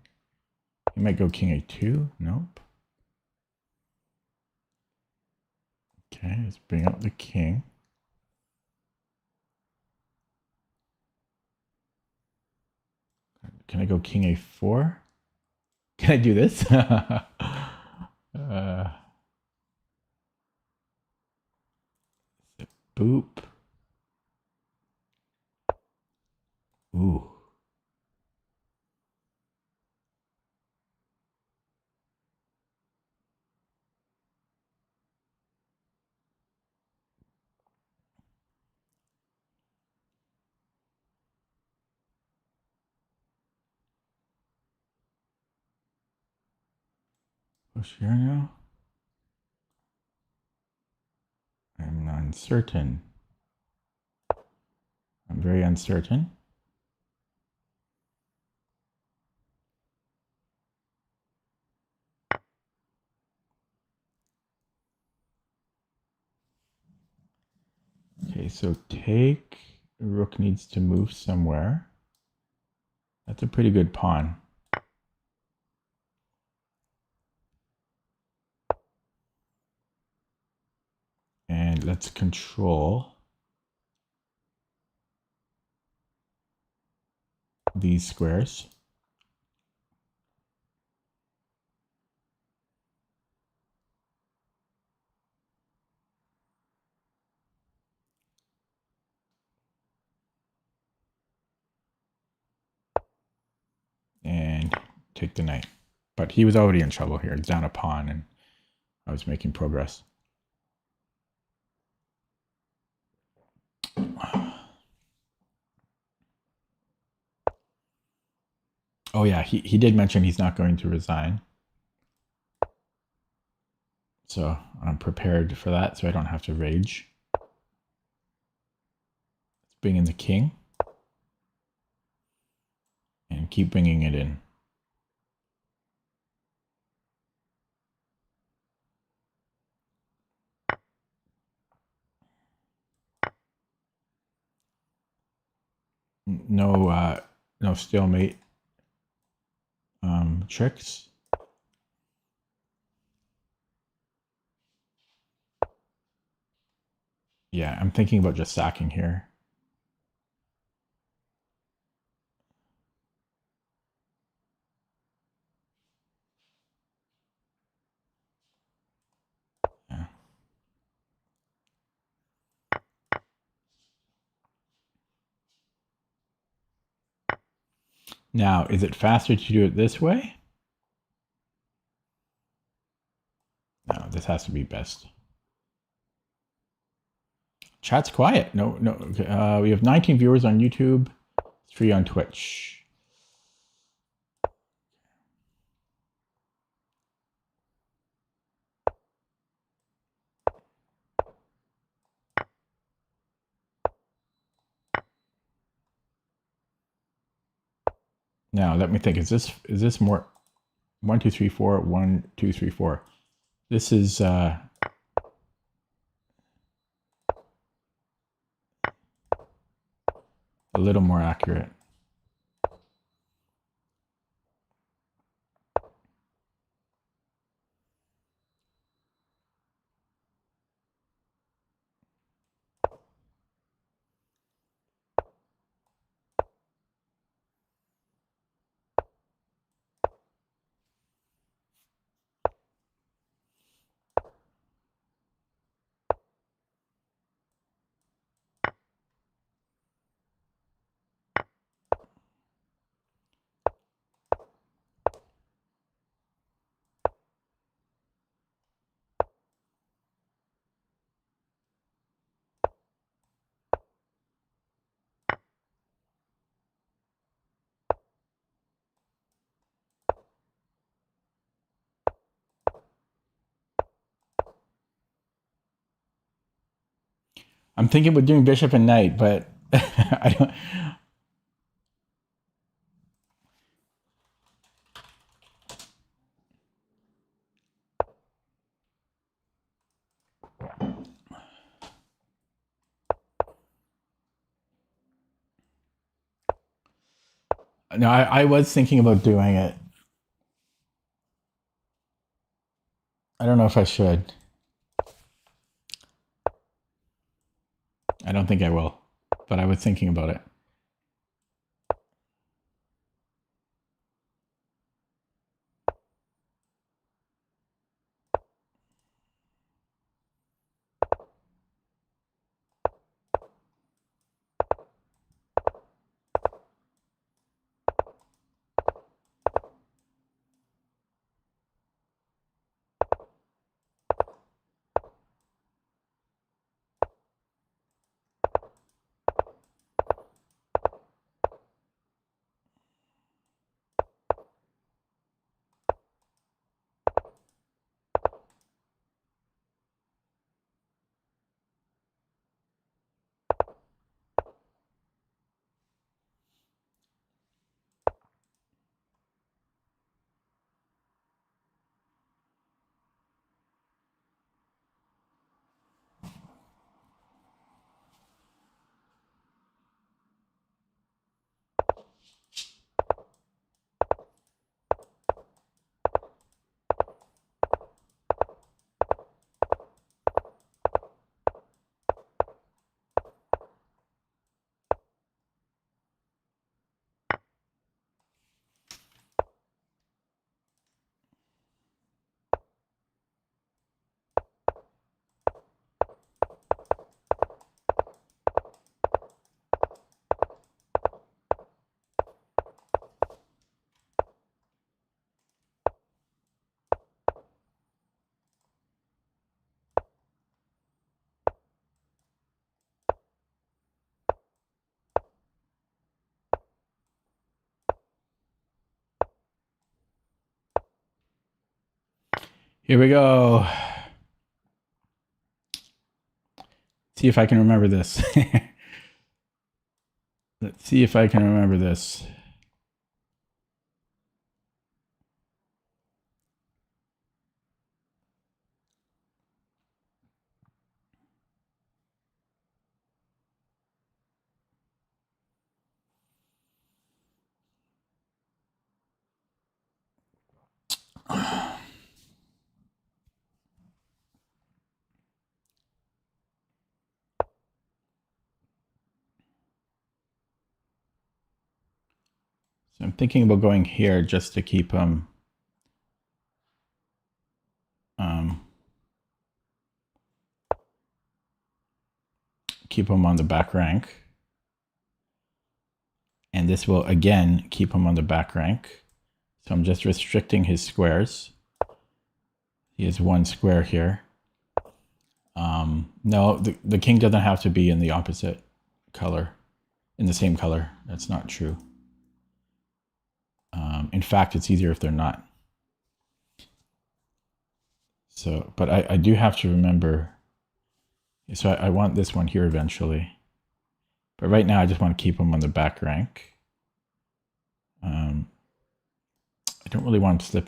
He might go king a2. Nope. Okay, let's bring up the king. Can I go king a4? Can I do this? Boop. Ooh. Push here now. I'm uncertain. I'm very uncertain. Okay, so take. Rook needs to move somewhere. That's a pretty good pawn. And let's control these squares. And take the knight. But he was already in trouble here. Down a pawn, and I was making progress. Oh yeah, he did mention he's not going to resign. So I'm prepared for that, so I don't have to rage. Let's bring in the king. And keep bringing it in. No stalemate tricks. Yeah, I'm thinking about just sacking here. Yeah. Now, is it faster to do it this way? No, this has to be best. Chat's quiet. No. We have 19 viewers on YouTube, 3 on Twitch. Now, let me think. Is this more 1, 2, 3, 4, 1, 2, 3, 4? This is a little more accurate. I'm thinking about doing bishop and knight, but I don't. No, I was thinking about doing it. I don't know if I should. I don't think I will, but I was thinking about it. Here we go. See if I can remember this. Let's see if I can remember this. So I'm thinking about going here just to keep him on the back rank. And this will again keep him on the back rank. So I'm just restricting his squares. He has one square here. No, the king doesn't have to be in the opposite color, in the same color. That's not true. In fact, it's easier if they're not. So, but I do have to remember. So I want this one here eventually. But right now I just want to keep him on the back rank. I don't really want him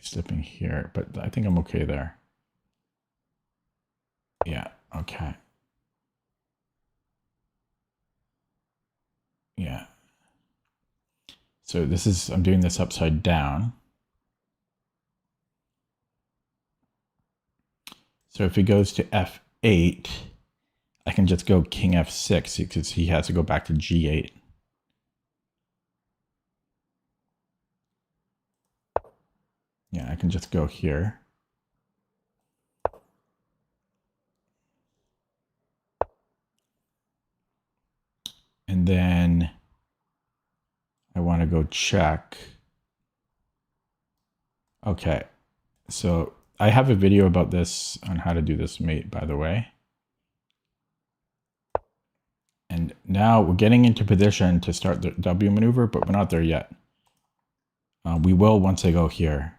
slipping here, but I think I'm okay there. Yeah, okay. Yeah. So I'm doing this upside down. So if he goes to F8, I can just go King F6 because he has to go back to G8. Yeah, I can just go here. And then I want to go check. Okay, so I have a video about this on how to do this mate, by the way. And now we're getting into position to start the W maneuver, but we're not there yet. We will once I go here.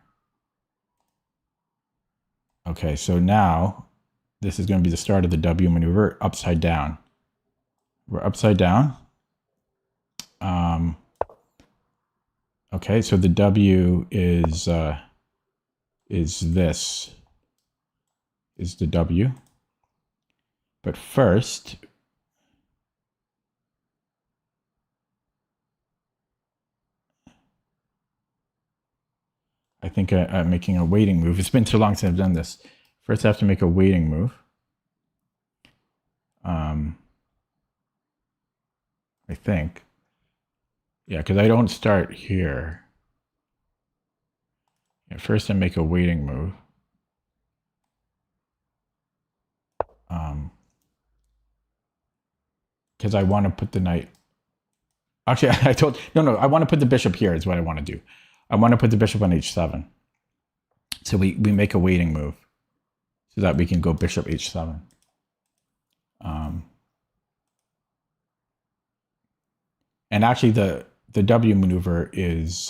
Okay, so now this is going to be the start of the W maneuver upside down. We're upside down. Okay, so the W is this, is the W. But first, I think I'm making a waiting move. It's been too long since I've done this. First, I have to make a waiting move. I think. Yeah, because I don't start here. Yeah, first, I make a waiting move. Because I want to put the knight. Actually, no, I want to put the bishop here is what I want to do. I want to put the bishop on H7. So we make a waiting move so that we can go bishop H7. And actually the W maneuver is,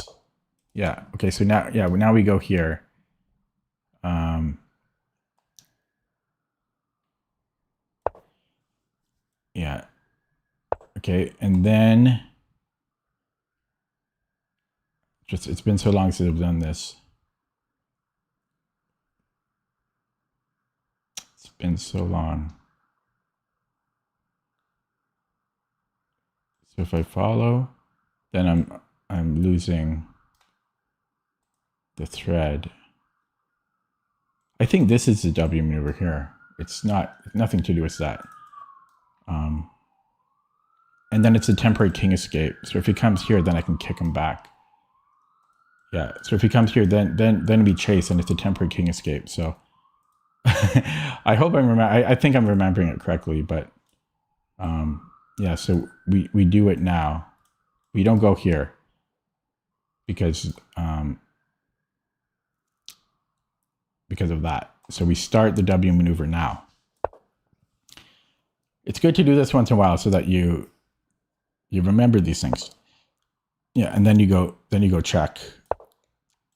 yeah. Okay, so now we go here. Yeah. Okay, and then it's been so long since I've done this. It's been so long. So if I follow, then I'm losing the thread. I think this is the W maneuver here. It's nothing to do with that. And then it's a temporary king escape. So if he comes here, then I can kick him back. Yeah. So if he comes here, then we chase, and it's a temporary king escape. So I hope I think I'm remembering it correctly, but yeah. So we do it now. We don't go here because of that. So we start the W maneuver now. It's good to do this once in a while so that you remember these things. Yeah, and then you go check,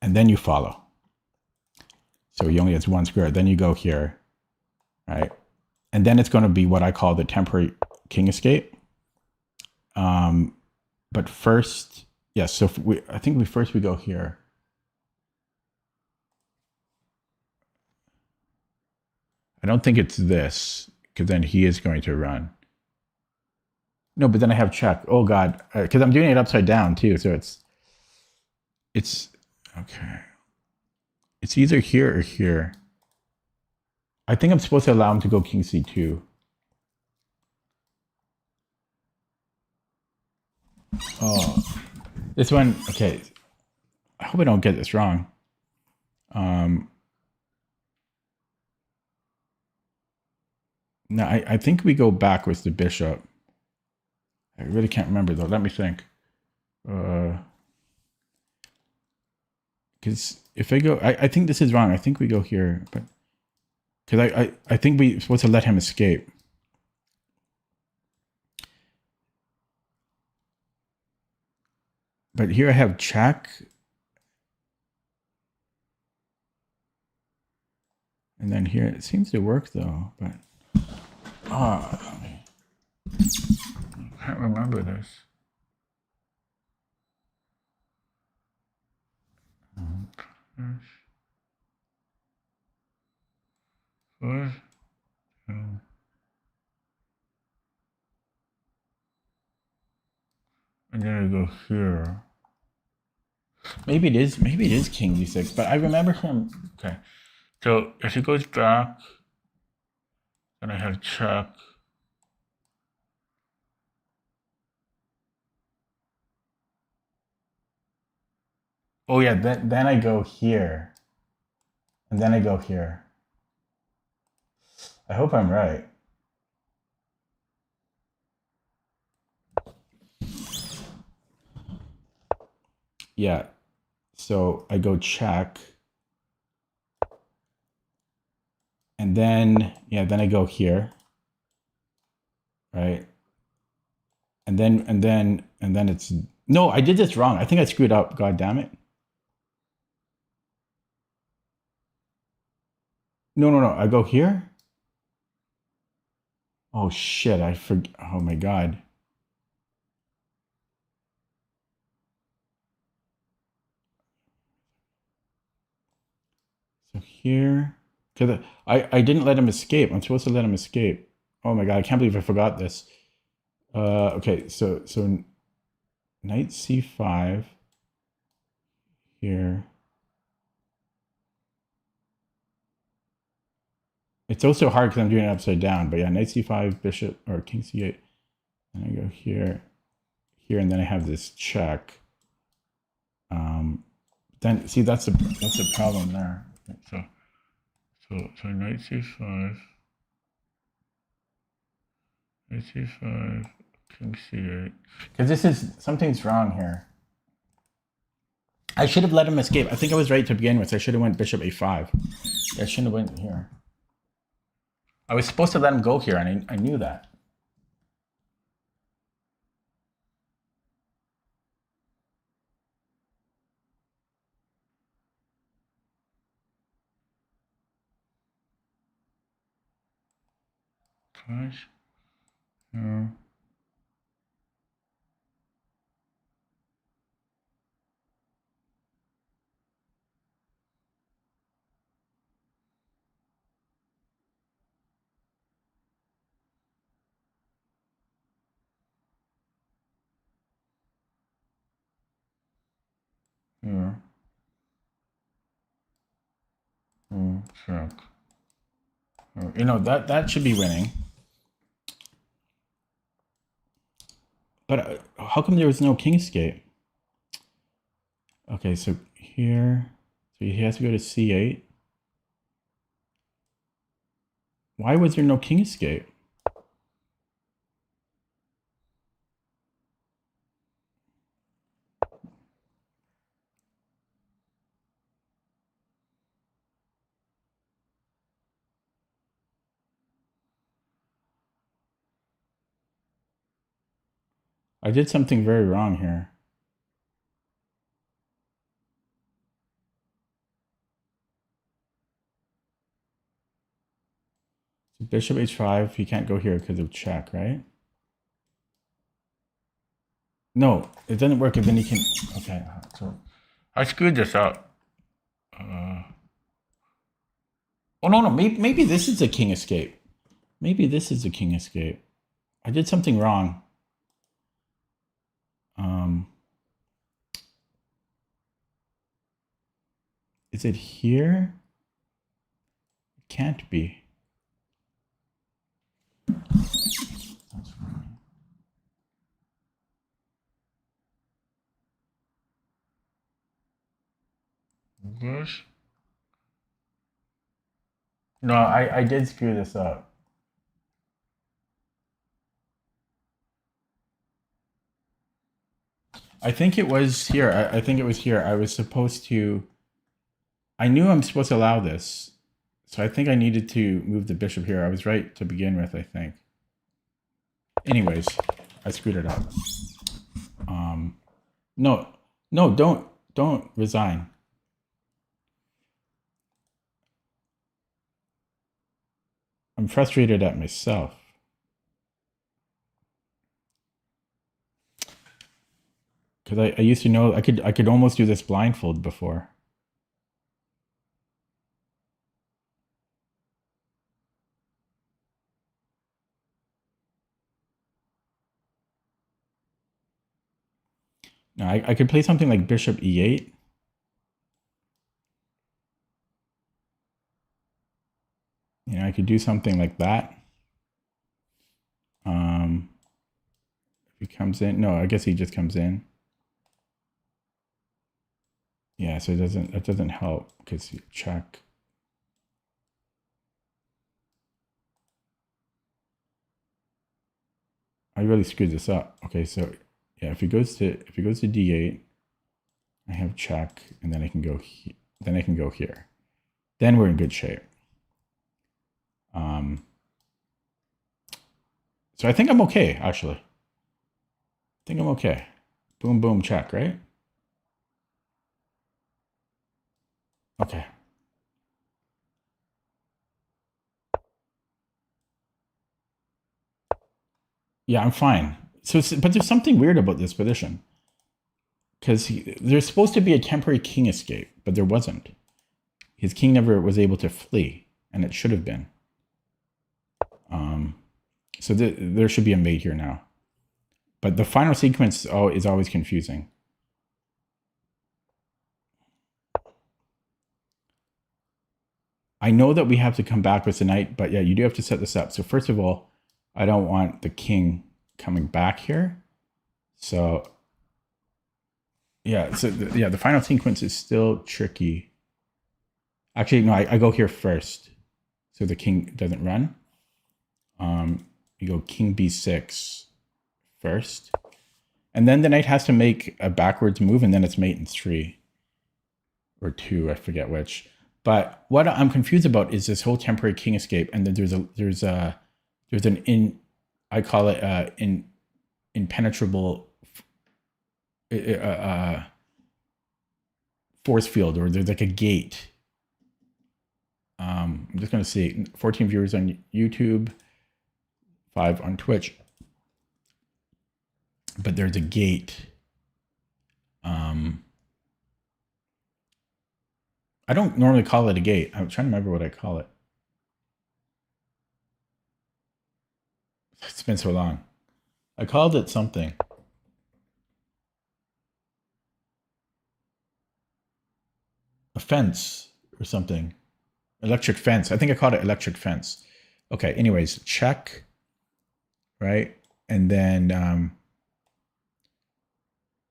and then you follow. So he only has one square. Then you go here, right? And then it's going to be what I call the temporary king escape. But first, yes. So I think we go here. I don't think it's this, because then he is going to run. No, but then I have check. Oh God, because I'm doing it upside down too. So it's okay. It's either here or here. I think I'm supposed to allow him to go king c2. Oh, this one. Okay, I hope I don't get this wrong. No, I think we go back with the bishop. I really can't remember though. Let me think. Because if I go, I think this is wrong. I think we go here, but because I think we're supposed to let him escape. But here I have check. And then here it seems to work though, but I can't remember this. First, and then I go here. Maybe it is king d6, but I remember him. Okay, so if he goes back, then I have check. Oh yeah, then I go here, and then I go here. I hope I'm right. Yeah, so I go check, and then then I go here, right? And then it's no, I did this wrong. I think I screwed up. God damn it. No. I go here. Oh shit! I forget. Oh my god. So here, because I didn't let him escape. I'm supposed to let him escape. Oh my god! I can't believe I forgot this. Okay, so knight c5 here. It's also hard because I'm doing it upside down. But yeah, knight c5, bishop or king c8. And I go here, and then I have this check. Then see that's the problem there. So knight c5, knight c5, king c8. Because this is something's wrong here. I should have let him escape. I think I was right to begin with. I should have went bishop a5. I shouldn't have went here. I was supposed to let him go here, and I knew that. Gosh. No. Here. Check. You know, that should be winning. But how come there was no king escape? Okay, so here, so he has to go to c8. Why was there no king escape? I did something very wrong here. bishop h5. He can't go here because of check, right? No, it doesn't work. And then he can. Okay, so I screwed this up. Oh no, maybe this is a king escape. Maybe this is a king escape. I did something wrong. Is it here? It can't be. That's fine. This? No, I did screw this up. I think it was here. I think it was here. I was supposed to. I knew I'm supposed to allow this. So I think I needed to move the bishop here. I was right to begin with, I think. Anyways, I screwed it up. No, don't resign. I'm frustrated at myself. Because I used to know I could almost do this blindfold before. No, I could play something like bishop e8. You know, I could do something like that. If he comes in, no, I guess he just comes in. Yeah, so it doesn't help because you check. I really screwed this up. Okay, so yeah, if he goes to d8, I have check, and then I can go here. Then we're in good shape. So I think I'm okay, actually. I think I'm okay. Boom, boom, check, right? Okay. Yeah, I'm fine. So, but there's something weird about this position. Because there's supposed to be a temporary king escape, but there wasn't. His king never was able to flee, and it should have been. So there should be a mate here now. But the final sequence is always confusing. I know that we have to come back with the knight, but yeah, you do have to set this up. So first of all, I don't want the king coming back here. So yeah, the final sequence is still tricky. Actually, no, I go here first, so the king doesn't run. You go king b6 first, and then the knight has to make a backwards move, and then it's mate in 3 or 2, I forget which. But what I'm confused about is this whole temporary king escape, and then there's an I call it impenetrable force field, or there's like a gate. I'm just gonna see 14 viewers on YouTube, 5 on Twitch, but there's a gate. I don't normally call it a gate. I'm trying to remember what I call it. It's been so long. I called it something. A fence or something. Electric fence. I think I called it electric fence. Okay, anyways, check. Right? And then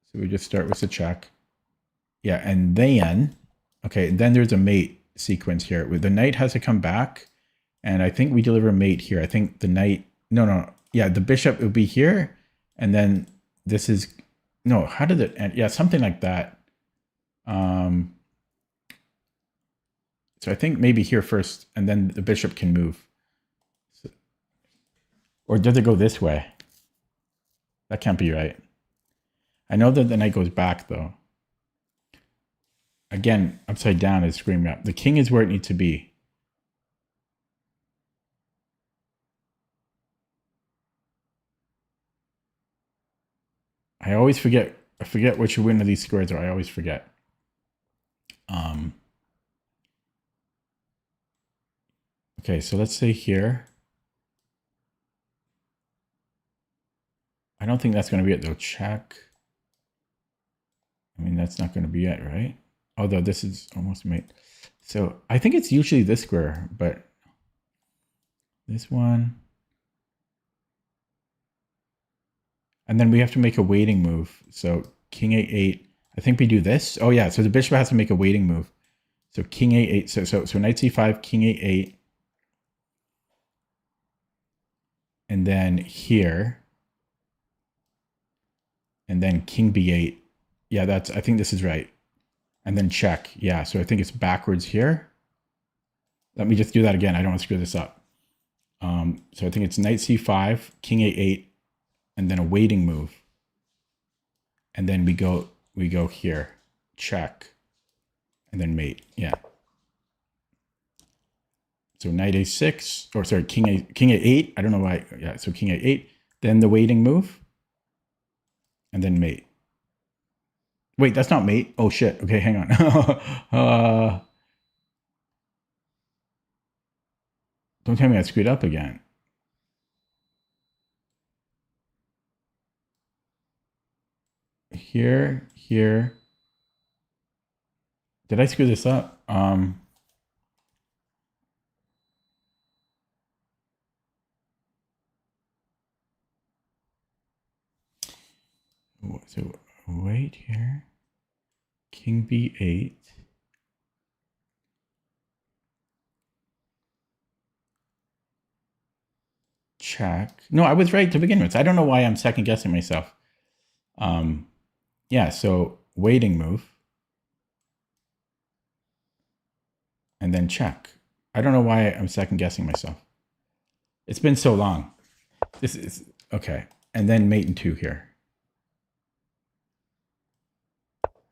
so we just start with the check. Yeah, and then okay, then there's a mate sequence here. The knight has to come back, and I think we deliver a mate here. I think the knight, no. Yeah, the bishop would be here, and then this is, no, how did it end? Yeah, something like that. So I think maybe here first, and then the bishop can move. So, or does it go this way? That can't be right. I know that the knight goes back, though. Again, upside down is screaming up. The king is where it needs to be. I always forget. I forget which one of these squares are. I always forget. Okay, so let's say here. I don't think that's going to be it though. Check. I mean, that's not going to be it, right? Although this is almost made. So I think it's usually this square, but this one. And then we have to make a waiting move. So king a8. I think we do this. Oh yeah, so the bishop has to make a waiting move. So king a8. So knight c5, king a8. And then here. And then king b8. Yeah, I think this is right. And then check. Yeah, so I think it's backwards here. Let me just do that again. I don't want to screw this up. So I think it's knight c5, king a8, and then a waiting move. And then we go here, check, and then mate. Yeah. So knight a6, or sorry, king a8. I don't know why. Yeah, so king a8, then the waiting move, and then mate. Wait, that's not mate. Oh shit. Okay, hang on. Don't tell me I screwed up again. Here. Did I screw this up? So wait here. King b8. Check. No, I was right to begin with. I don't know why I'm second guessing myself. Yeah, so waiting move. And then check. I don't know why I'm second guessing myself. It's been so long. This is okay. And then mate in 2 here.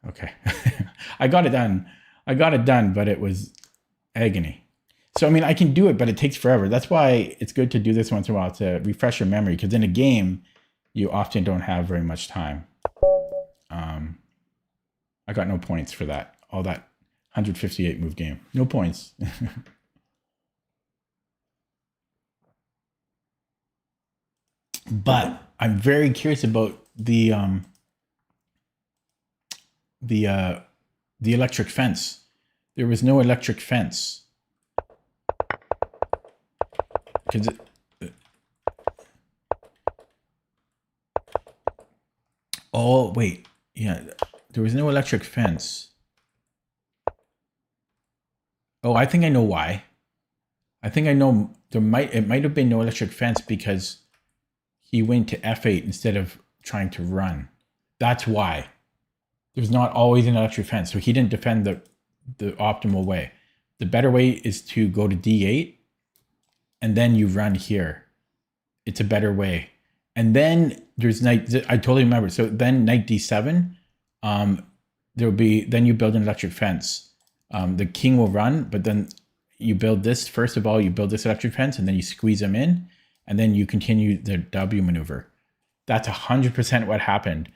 Okay. I got it done. But it was agony. So, I mean, I can do it, but it takes forever. That's why it's good to do this once in a while to refresh your memory, because in a game, you often don't have very much time. I got no points for that. All that 158 move game. No points. But I'm very curious about the electric fence. There was no electric fence. Because oh wait, yeah, there was no electric fence. Oh, I think I know why. I think I know it might have been no electric fence because he went to f8 instead of trying to run. That's why. There's not always an electric fence, so he didn't defend the optimal way. The better way is to go to d8 and then you run here. It's a better way. And then there's knight, I totally remember. So then knight d7, then you build an electric fence. The king will run, but then you build this, first of all, you build this electric fence and then you squeeze him in and then you continue the W maneuver. That's 100% what happened.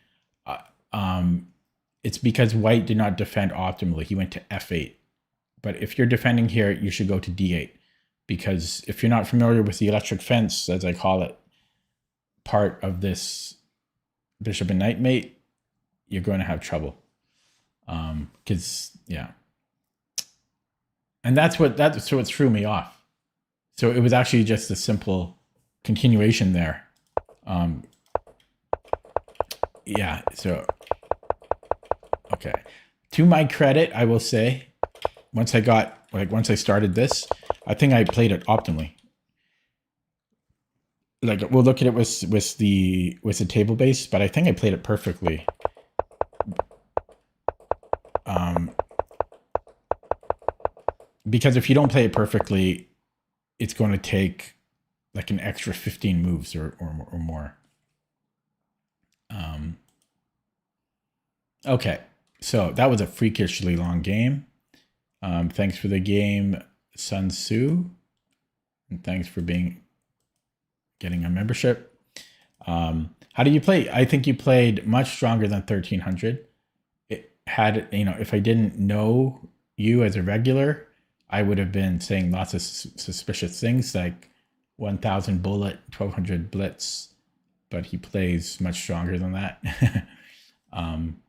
It's because white did not defend optimally. He went to f8. But if you're defending here, you should go to d8. Because if you're not familiar with the electric fence, as I call it, part of this bishop and knight mate, you're going to have trouble. Because, yeah. And that's what threw me off. So it was actually just a simple continuation there. Yeah, so, okay. To my credit, I will say, once I started this, I think I played it optimally. Like, we'll look at it with the table base, but I think I played it perfectly. Because if you don't play it perfectly, it's going to take like an extra 15 moves or more. Okay, so that was a freakishly long game. Thanks for the game, Sun Tzu, and thanks for getting a membership. How do you play? I think you played much stronger than 1300. It had, if I didn't know you as a regular, I would have been saying lots of suspicious things like 1000 bullet, 1200 blitz, but he plays much stronger than that. um,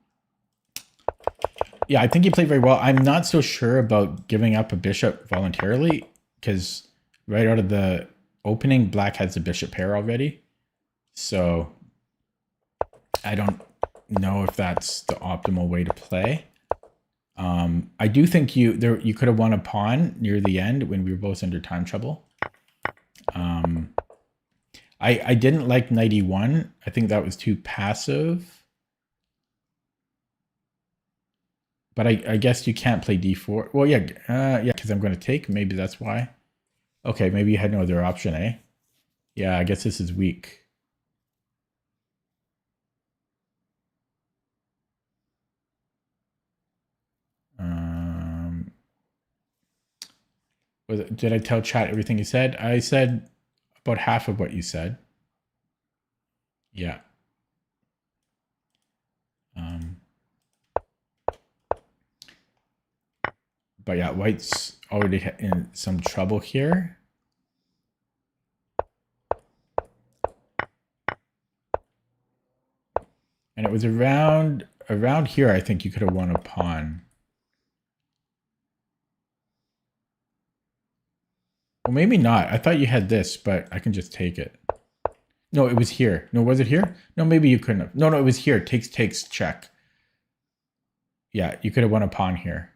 yeah, I think he played very well. I'm not so sure about giving up a bishop voluntarily because right out of the opening, black has a bishop pair already. So I don't know if that's the optimal way to play. I do think you could have won a pawn near the end when we were both under time trouble. I didn't like knight e1. I think that was too passive. But I guess you can't play d4. Well, yeah, because I'm going to take. Maybe that's why. Okay, maybe you had no other option, eh? Yeah, I guess this is weak. Did I tell chat everything you said? I said about half of what you said. Yeah. But yeah, white's already in some trouble here. And it was around here, I think you could have won a pawn. Well, maybe not. I thought you had this, but I can just take it. No, it was here. No, was it here? No, maybe you couldn't have. No, it was here. Takes, check. Yeah, you could have won a pawn here.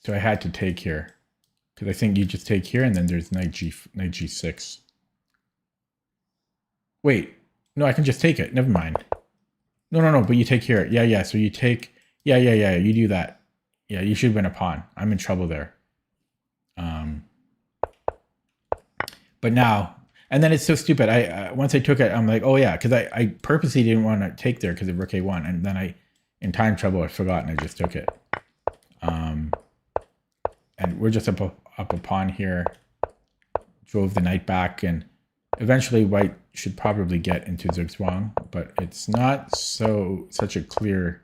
So I had to take here. Because I think you just take here and then there's knight g6. Wait. No, I can just take it. Never mind. No, but you take here. Yeah. So you take... Yeah. You do that. Yeah, you should win a pawn. I'm in trouble there. But now... And then it's so stupid. I once I took it, I'm like, oh yeah, because I purposely didn't want to take there because of rook a1. And then in time trouble, I forgot and I just took it. And we're just up a pawn here. Drove the knight back, and eventually white should probably get into Zugzwang, but it's not such a clear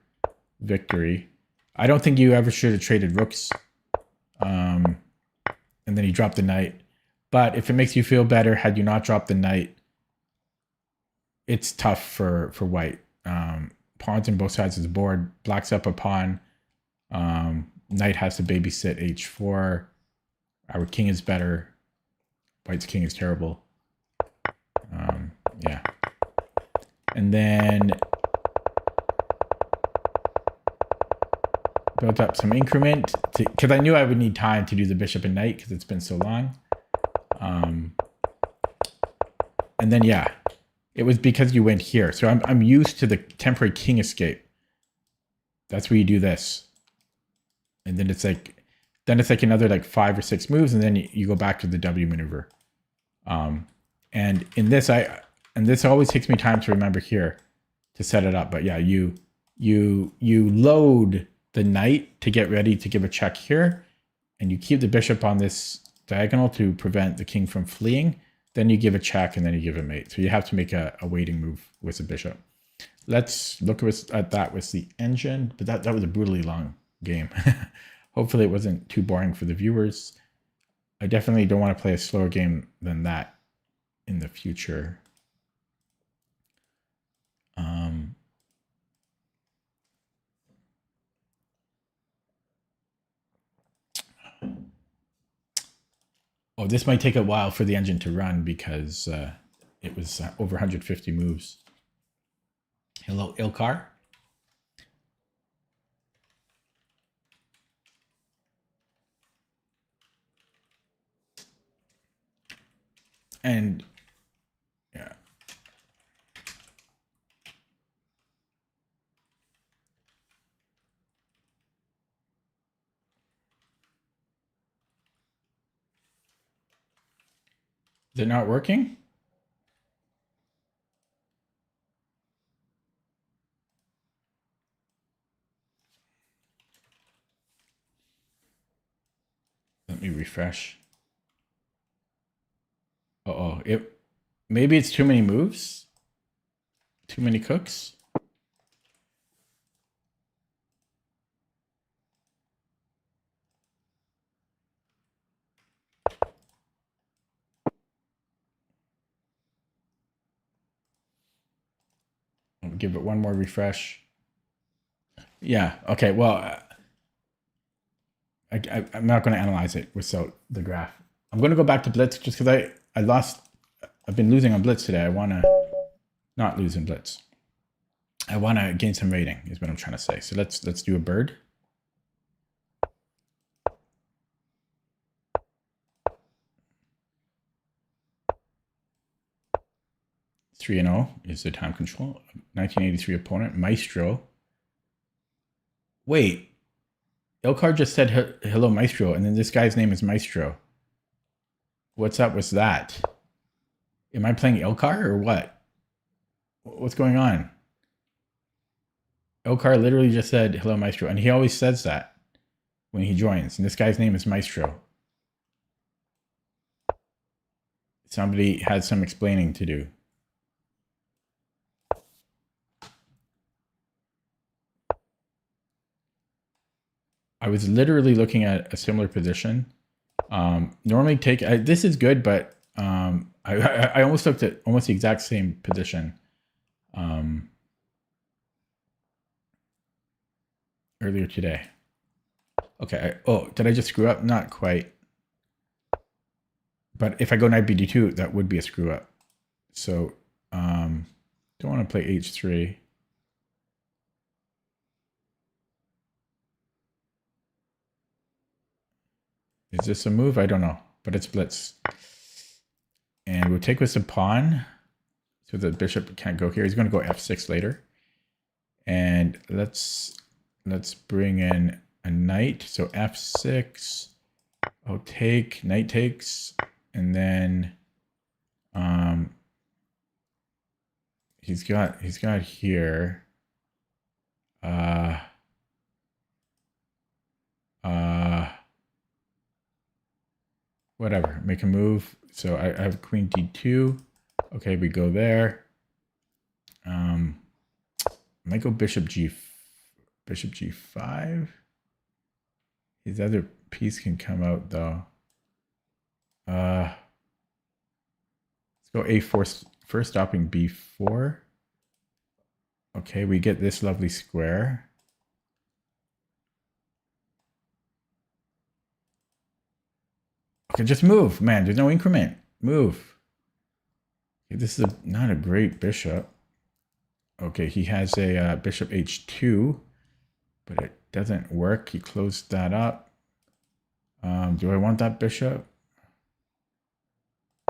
victory. I don't think you ever should have traded rooks. And then he dropped the knight. But if it makes you feel better, had you not dropped the knight, it's tough for white. Pawns on both sides of the board. Black's up a pawn. Knight has to babysit h4. Our king is better. White's king is terrible. Yeah. And then built up some increment because I knew I would need time to do the bishop and knight because it's been so long. And then, yeah, it was because you went here. So I'm used to the temporary king escape. That's where you do this. And then it's like another like 5 or 6 moves, and then you go back to the W maneuver. And in this, this always takes me time to remember here to set it up. But yeah, you load the knight to get ready to give a check here, and you keep the bishop on this diagonal to prevent the king from fleeing. Then you give a check, and then you give a mate. So you have to make a waiting move with the bishop. Let's look at that with the engine. But that was a brutally long game. Hopefully it wasn't too boring for the viewers. I definitely don't want to play a slower game than that in the future. Oh, this might take a while for the engine to run because it was over 150 moves. Hello, Ilkar. And yeah. Is it not working? Let me refresh. Uh-oh. Maybe it's too many moves? Too many cooks? I'll give it one more refresh. Yeah. Okay. Well, I'm not going to analyze it without the graph. I'm going to go back to Blitz just because I lost. I've been losing on Blitz today. I want to not lose in Blitz. I want to gain some rating is what I'm trying to say. So let's do a bird. Three and 0 is the time control. 1983 opponent Maestro. Wait, Ilkar just said hello Maestro, and then this guy's name is Maestro. What's up with that? Am I playing Ilkar or what? What's going on? Ilkar literally just said hello Maestro, and he always says that when he joins, and this guy's name is Maestro. Somebody had some explaining to do. I was literally looking at a similar position. Normally this is good, but I almost looked at almost the exact same position earlier today. Okay. Did I just screw up? Not quite. But if I go knight bd2, that would be a screw up. So don't want to play h3. Is this a move? I don't know, but it's blitz. And we'll take with the pawn. So the bishop can't go here. He's going to go f6 later. And let's bring in a knight. So f6. I'll take, knight takes, and then he's got here. Whatever, make a move. So I have queen d2. Okay, we go there. Might go bishop g5. His other piece can come out though. Let's go a4 first, stopping b4. Okay, we get this lovely square. Okay, just move, man. There's no increment. Move. Okay, this is not a great bishop. Okay, he has a bishop h2, but it doesn't work. He closed that up. Do I want that bishop?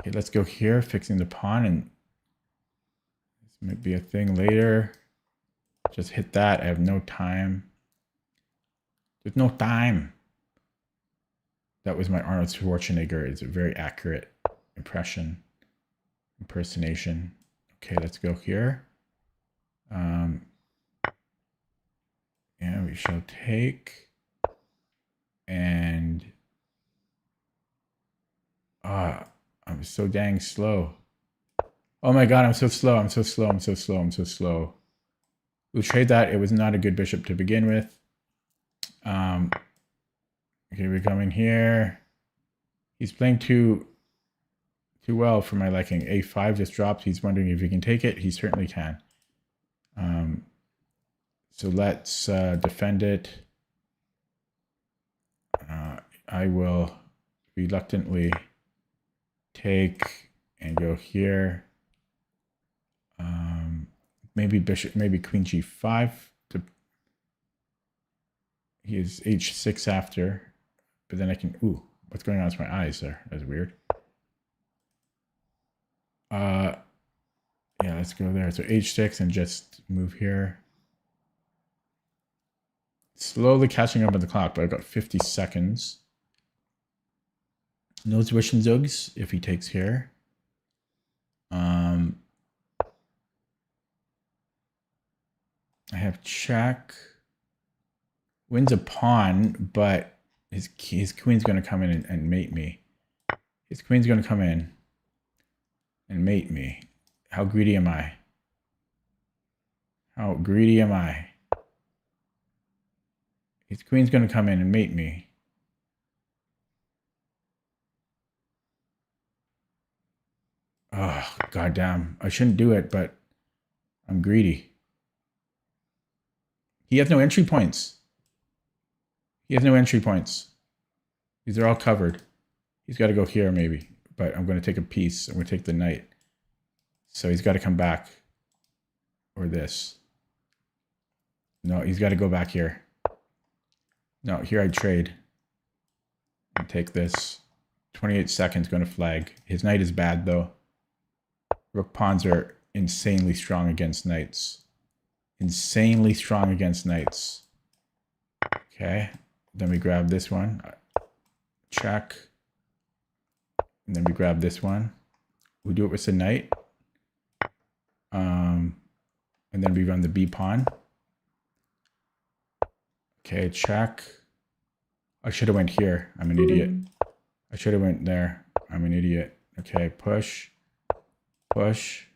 Okay, let's go here, fixing the pawn, and this might be a thing later. Just hit that. I have no time. There's no time. That was my Arnold Schwarzenegger. It's a very accurate impersonation. Okay, let's go here. Yeah, we shall take. And I'm so dang slow. Oh my god, I'm so slow. I'm so slow. I'm so slow. I'm so slow. We'll trade that. It was not a good bishop to begin with. Okay, we come in here. He's playing too well for my liking. A5 just dropped. He's wondering if he can take it. He certainly can. So let's defend it. I will reluctantly take and go here. Maybe queen g5. He is h6 after. But then I can, what's going on with my eyes there? That's weird. Yeah, let's go there. So h6 and just move here. Slowly catching up with the clock, but I've got 50 seconds. No Zwischenzugs if he takes here. I have check. Wins a pawn, but his queen's going to come in and mate me. His queen's going to come in. and mate me. How greedy am I? How greedy am I? His queen's going to come in and mate me. Oh, goddamn. I shouldn't do it, but I'm greedy. He has no entry points. He has no entry points. These are all covered. He's got to go here maybe, but I'm going to take a piece. I'm going to take the knight. So he's got to come back. Or this. No, he's got to go back here. No, here I trade. And take this. 28 seconds, going to flag. His knight is bad though. Rook pawns are insanely strong against knights. Insanely strong against knights. Okay. Then we grab this one. Check. And then we grab this one. We do it with the knight. And then we run the B pawn. Okay, check. I should have went here. I'm an idiot. I should have went there. I'm an idiot. Okay, push. Push.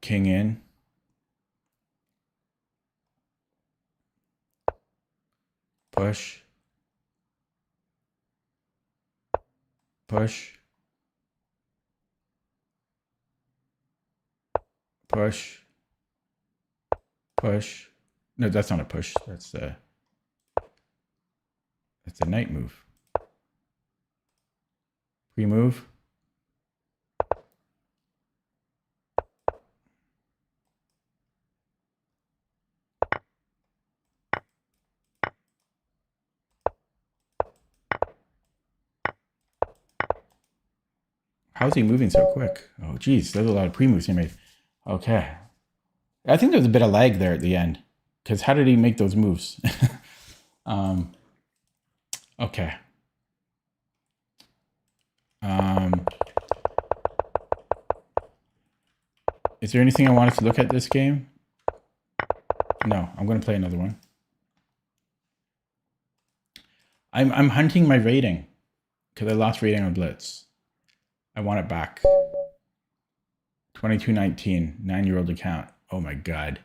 King in. Push. Push. Push. Push. No, that's not a push. That's a knight move. Pre-move. How's he moving so quick? Oh, geez, there's a lot of pre-moves he made. Okay. I think there's a bit of lag there at the end. Because how did he make those moves? Okay. Is there anything I wanted to look at this game? No, I'm going to play another one. I'm hunting my rating. Because I lost rating on Blitz. I want it back. 2219, 9-year-old account. Oh my god.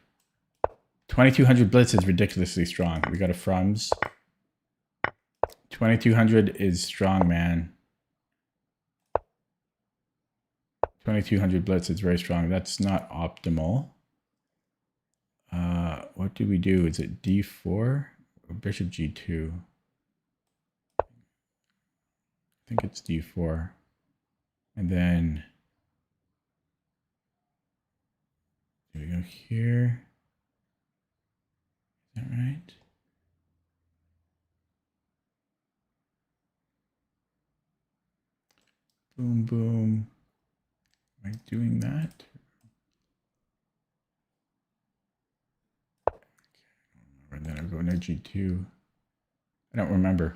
2200 Blitz is ridiculously strong. We got a Frums. 2200 is strong, man. 2200 Blitz is very strong. That's not optimal. What do we do? Is it D4 or Bishop G2? I think it's D4. And then do we go here? Is that right? Boom, boom. Am I doing that? And then I'll go into G2. I don't remember.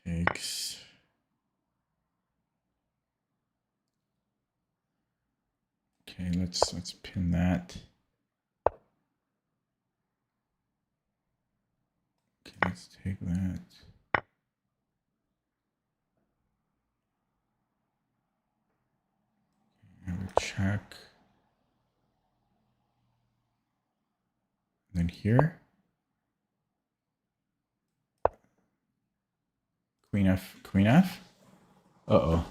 Takes. Okay, let's pin that. Okay, let's take that. Have a check. And then here. Queen F, Queen F. Uh-oh.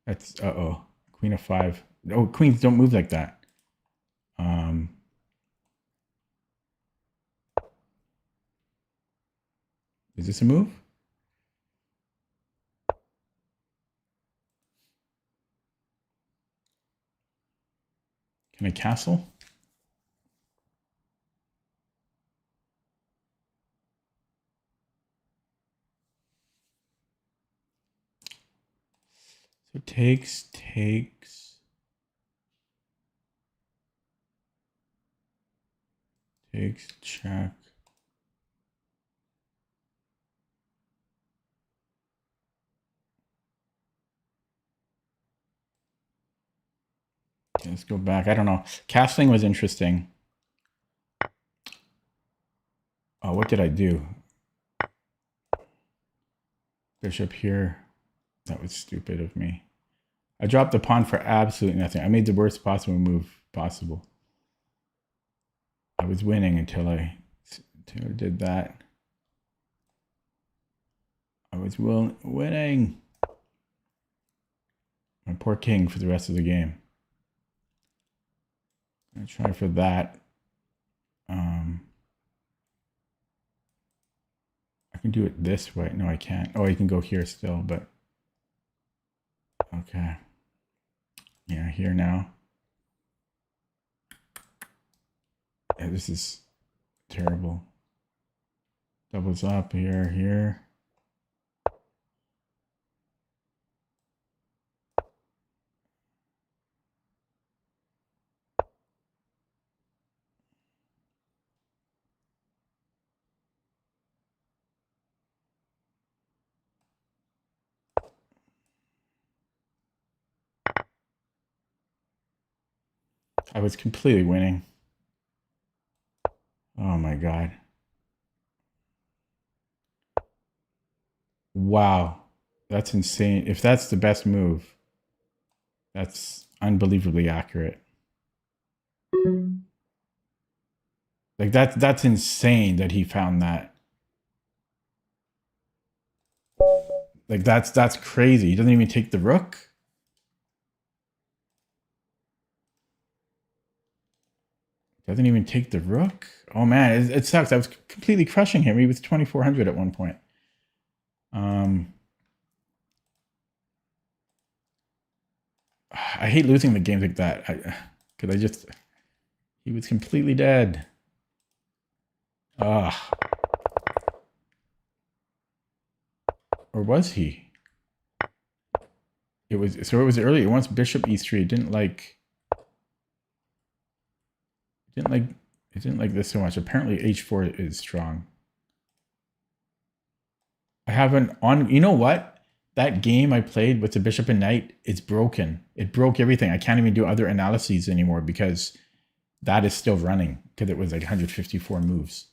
That's uh-oh. Queen F5. Oh, queens don't move like that. Is this a move? Can I castle? So takes. Takes, check. Okay, let's go back. I don't know. Castling was interesting. Oh, what did I do? Bishop here. That was stupid of me. I dropped the pawn for absolutely nothing. I made the worst possible move possible. I was winning until I did that. I was winning. My poor king for the rest of the game. I'm gonna try for that. I can do it this way. No, I can't. Oh, I can go here still, but okay. Yeah, here now. Yeah, this is terrible. Doubles up here. I was completely winning. Oh my God. Wow. That's insane. If that's the best move, that's unbelievably accurate. Like that's insane that he found that. Like that's crazy. He doesn't even take the rook. Doesn't even take the rook. Oh man, it sucks. I was completely crushing him. He was 2,400 at one point. I hate losing the games like that. He was completely dead. Ugh. Or was he? It was early. Once bishop e3. It didn't like this so much. Apparently h4 is strong. I haven't on. You know what? That game I played with the bishop and knight, it's broken. It broke everything. I can't even do other analyses anymore because that is still running because it was like 154 moves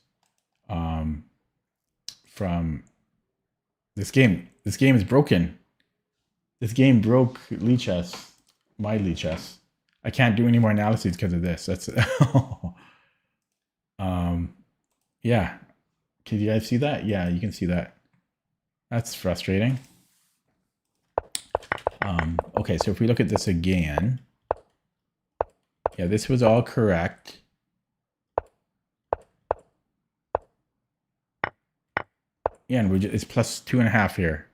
from this game. This game is broken. This game broke Lichess, my Lichess. I can't do any more analyses because of this. That's yeah. Can you guys see that? Yeah, you can see that. That's frustrating. Okay, so if we look at this again, yeah, this was all correct. Yeah, and it's plus 2.5 here.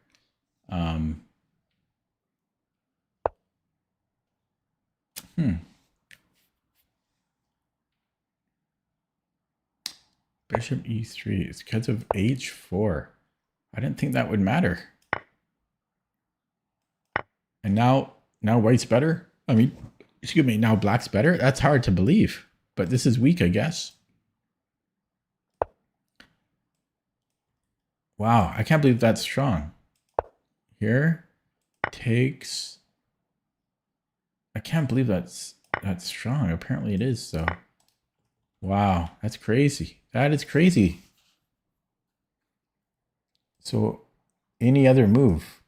Bishop e3. It's because of h4. I didn't think that would matter. And now white's better? I mean, excuse me, now black's better? That's hard to believe. But this is weak, I guess. Wow, I can't believe that's strong. Here, takes... I can't believe that's strong. Apparently it is, so... Wow, that's crazy. That is crazy. So, any other move?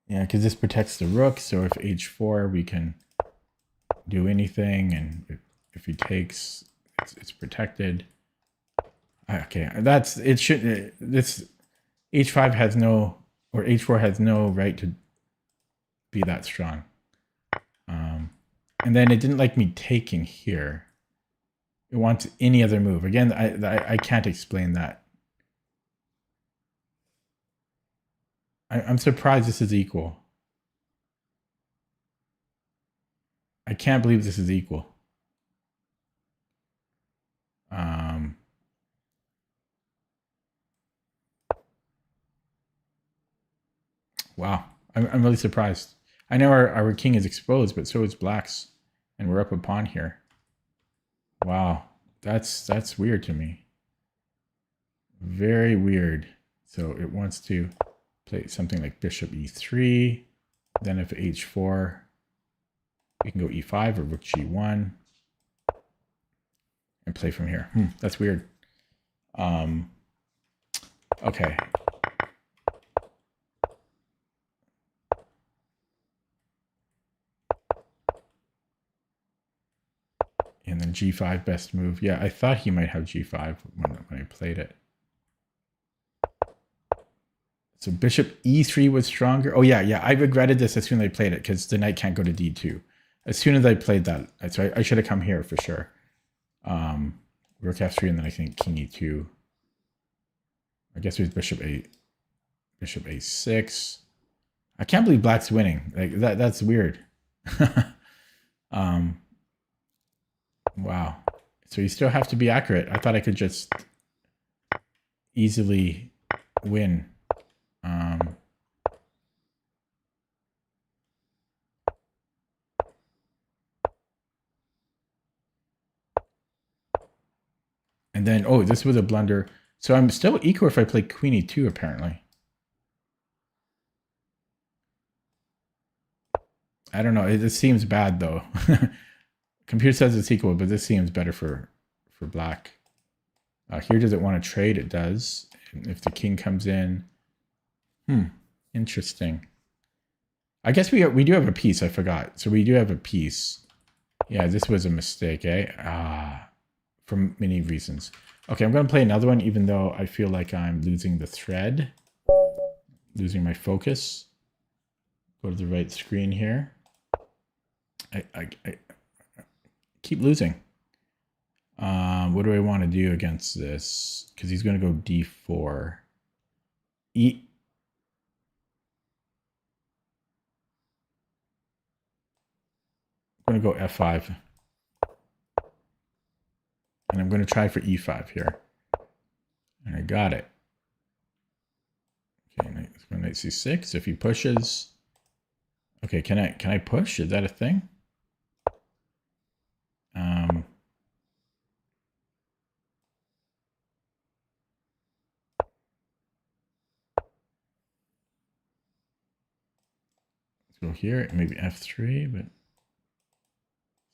Yeah, because this protects the rook, so if h4, we can do anything, and if he takes, it's protected. Okay, it should, this h5 has no, or h4 has no right to be that strong. And then it didn't like me taking here. It wants any other move. Again, I can't explain that. I'm surprised this is equal. I can't believe this is equal. Wow, I'm really surprised. I know our king is exposed, but so is black's. And we're up a pawn here. Wow, that's weird to me. Very weird. So it wants to play something like bishop e3. Then if h4, we can go e5 or rook g1 and play from here. That's weird. Okay. And then g5 best move. Yeah, I thought he might have g5 when I played it. So bishop e3 was stronger. Oh yeah. I regretted this as soon as I played it because the knight can't go to d2. As soon as I played that, so I should have come here for sure. Rook f3 and then I think king e2. I guess it was bishop a6. I can't believe black's winning. Like that's weird. Wow. So you still have to be accurate. I thought I could just easily win. And then, oh, this was a blunder. So I'm still equal if I play queen e2, apparently. I don't know. It seems bad, though. Computer says it's equal, but this seems better for black. Here, does it want to trade? It does. And if the king comes in, interesting. I guess we do have a piece. I forgot. So we do have a piece. Yeah, this was a mistake, eh? For many reasons. Okay, I'm going to play another one, even though I feel like I'm losing the thread, losing my focus. Go to the right screen here. I keep losing. What do I want to do against this? Because he's going to go d4. I'm going to go f5. And I'm going to try for e5 here. And I got it. Okay, knight c6. If he pushes... Okay, can I push? Is that a thing? Let's go here, maybe f3, but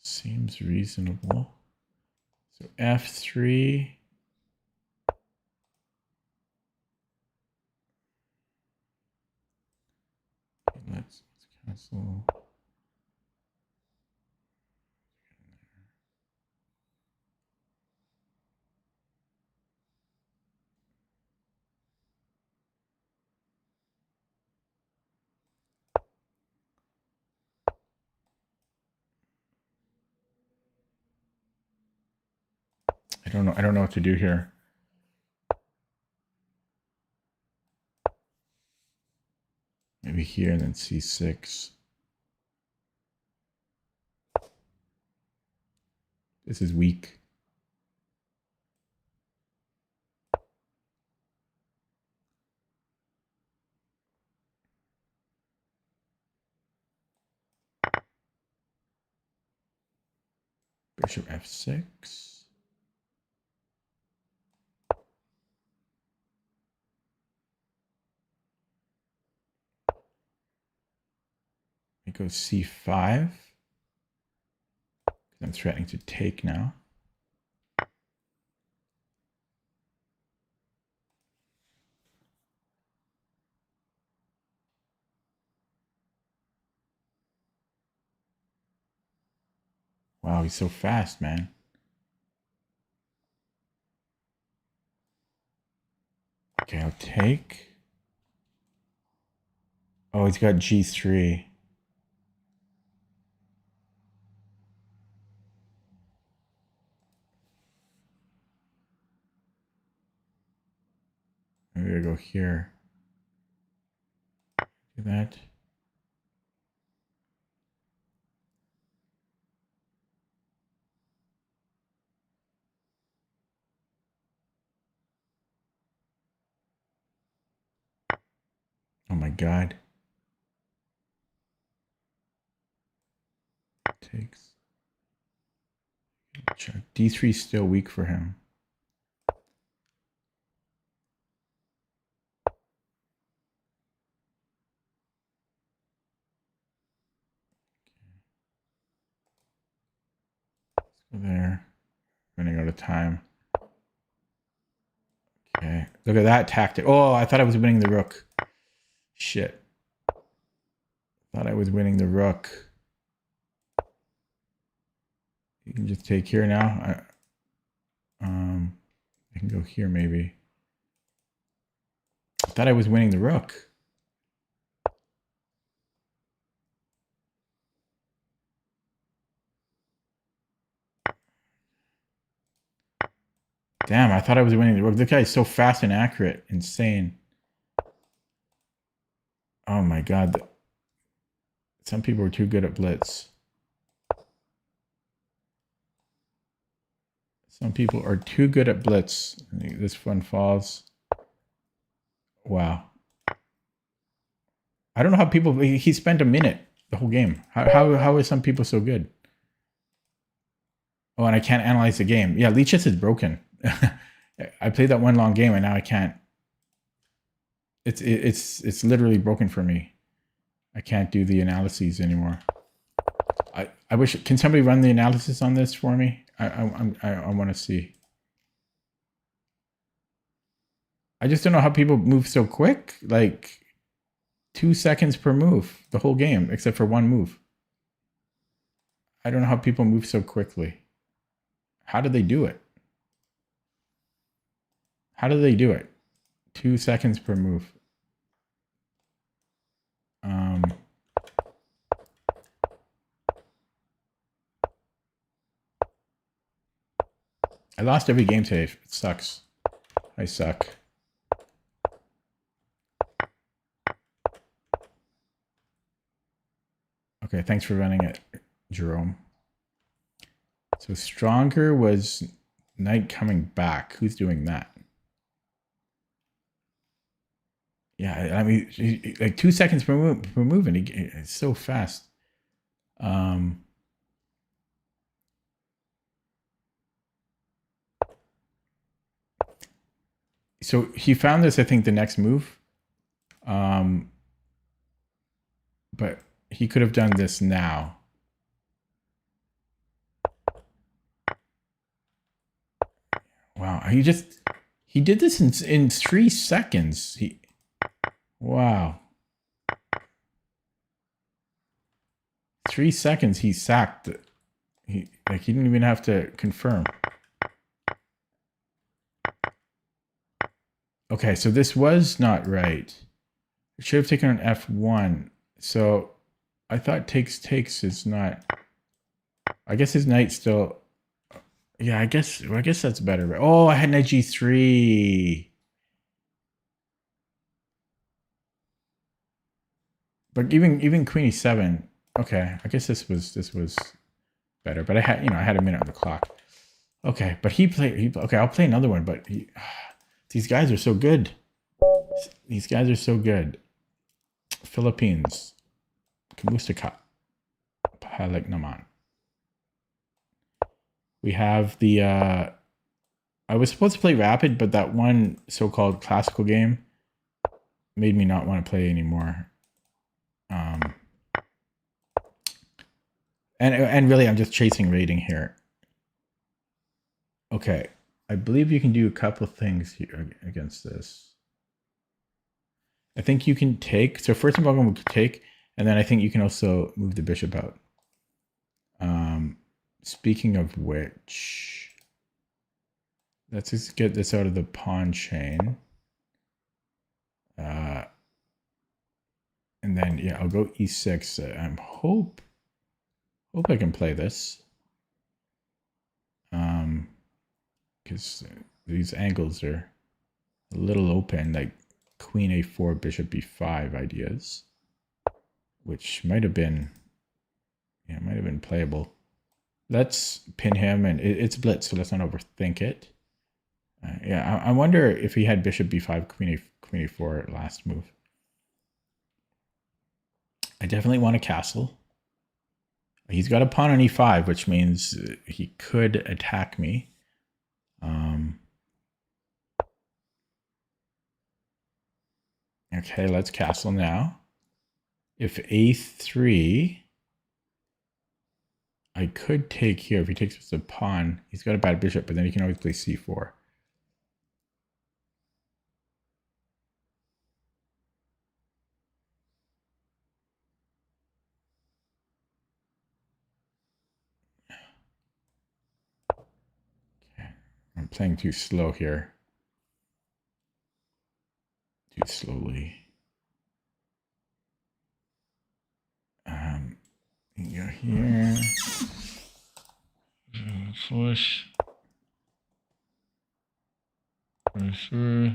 seems reasonable. So f3. Let's cancel. I don't know what to do here. Maybe here and then c6. This is weak. Bishop f6. It goes c5. I'm threatening to take now. Wow, he's so fast, man. Okay, I'll take. Oh, he's got g3. Maybe I go here. Do that. Oh my god. Takes. check. D3 is still weak for him. There, running out of time. Okay, look at that tactic. Oh, I thought I was winning the rook. Shit. Thought I was winning the rook. You can just take here now. I can go here maybe. I thought I was winning the rook. Damn, I thought I was winning the rook. This guy is so fast and accurate. Insane. Oh my god. Some people are too good at blitz. Some people are too good at blitz. This one falls. Wow. I don't know how people... He spent a minute the whole game. How are some people so good? Oh, and I can't analyze the game. Yeah, Lichess is broken. I played that one long game and now I can't. It's literally broken for me. I can't do the analyses anymore. I wish. Can somebody run the analysis on this for me? I want to see. I just don't know how people move so quick. Like 2 seconds per move the whole game, except for one move. I don't know how people move so quickly. How do they do it? How do they do it? 2 seconds per move. I lost every game today. It sucks. I suck. Okay, thanks for running it, Jerome. So stronger was knight coming back. Who's doing that? Yeah, I mean, like 2 seconds per move, and it's so fast. So he found this, I think, the next move. But he could have done this now. Wow, he did this in 3 seconds. Wow. 3 seconds he sacked. He didn't even have to confirm. Okay, so this was not right. It should have taken on F1. So I thought takes is not. I guess his knight still. Yeah, I guess that's better. Oh, I had knight G3. But even Queen E7. Okay, I guess this was better. But I had a minute on the clock. Okay, but okay, I'll play another one. But these guys are so good. These guys are so good. Philippines. Kamusta Pahalik Naman. We have the I was supposed to play Rapid, but that one so-called classical game made me not want to play anymore. And really, I'm just chasing rating here. Okay, I believe you can do a couple of things here against this. I think you can take. So first of all, I'm going to take, and then I think you can also move the bishop out. Speaking of which, let's just get this out of the pawn chain. And then, yeah, I'll go e6. I hope I can play this. Because these angles are a little open, like queen a4, bishop b5 ideas, which might have been playable. Let's pin him, and it's blitz, so let's not overthink it. Yeah, I wonder if he had bishop b5, queen a4 last move. I definitely want a castle. He's got a pawn on e5, which means he could attack me. Okay, let's castle now. If a3, I could take here. If he takes with the pawn, he's got a bad bishop, but then he can always play c4. Okay. I'm playing too slow here. Too slowly. You go here. Push. For sure.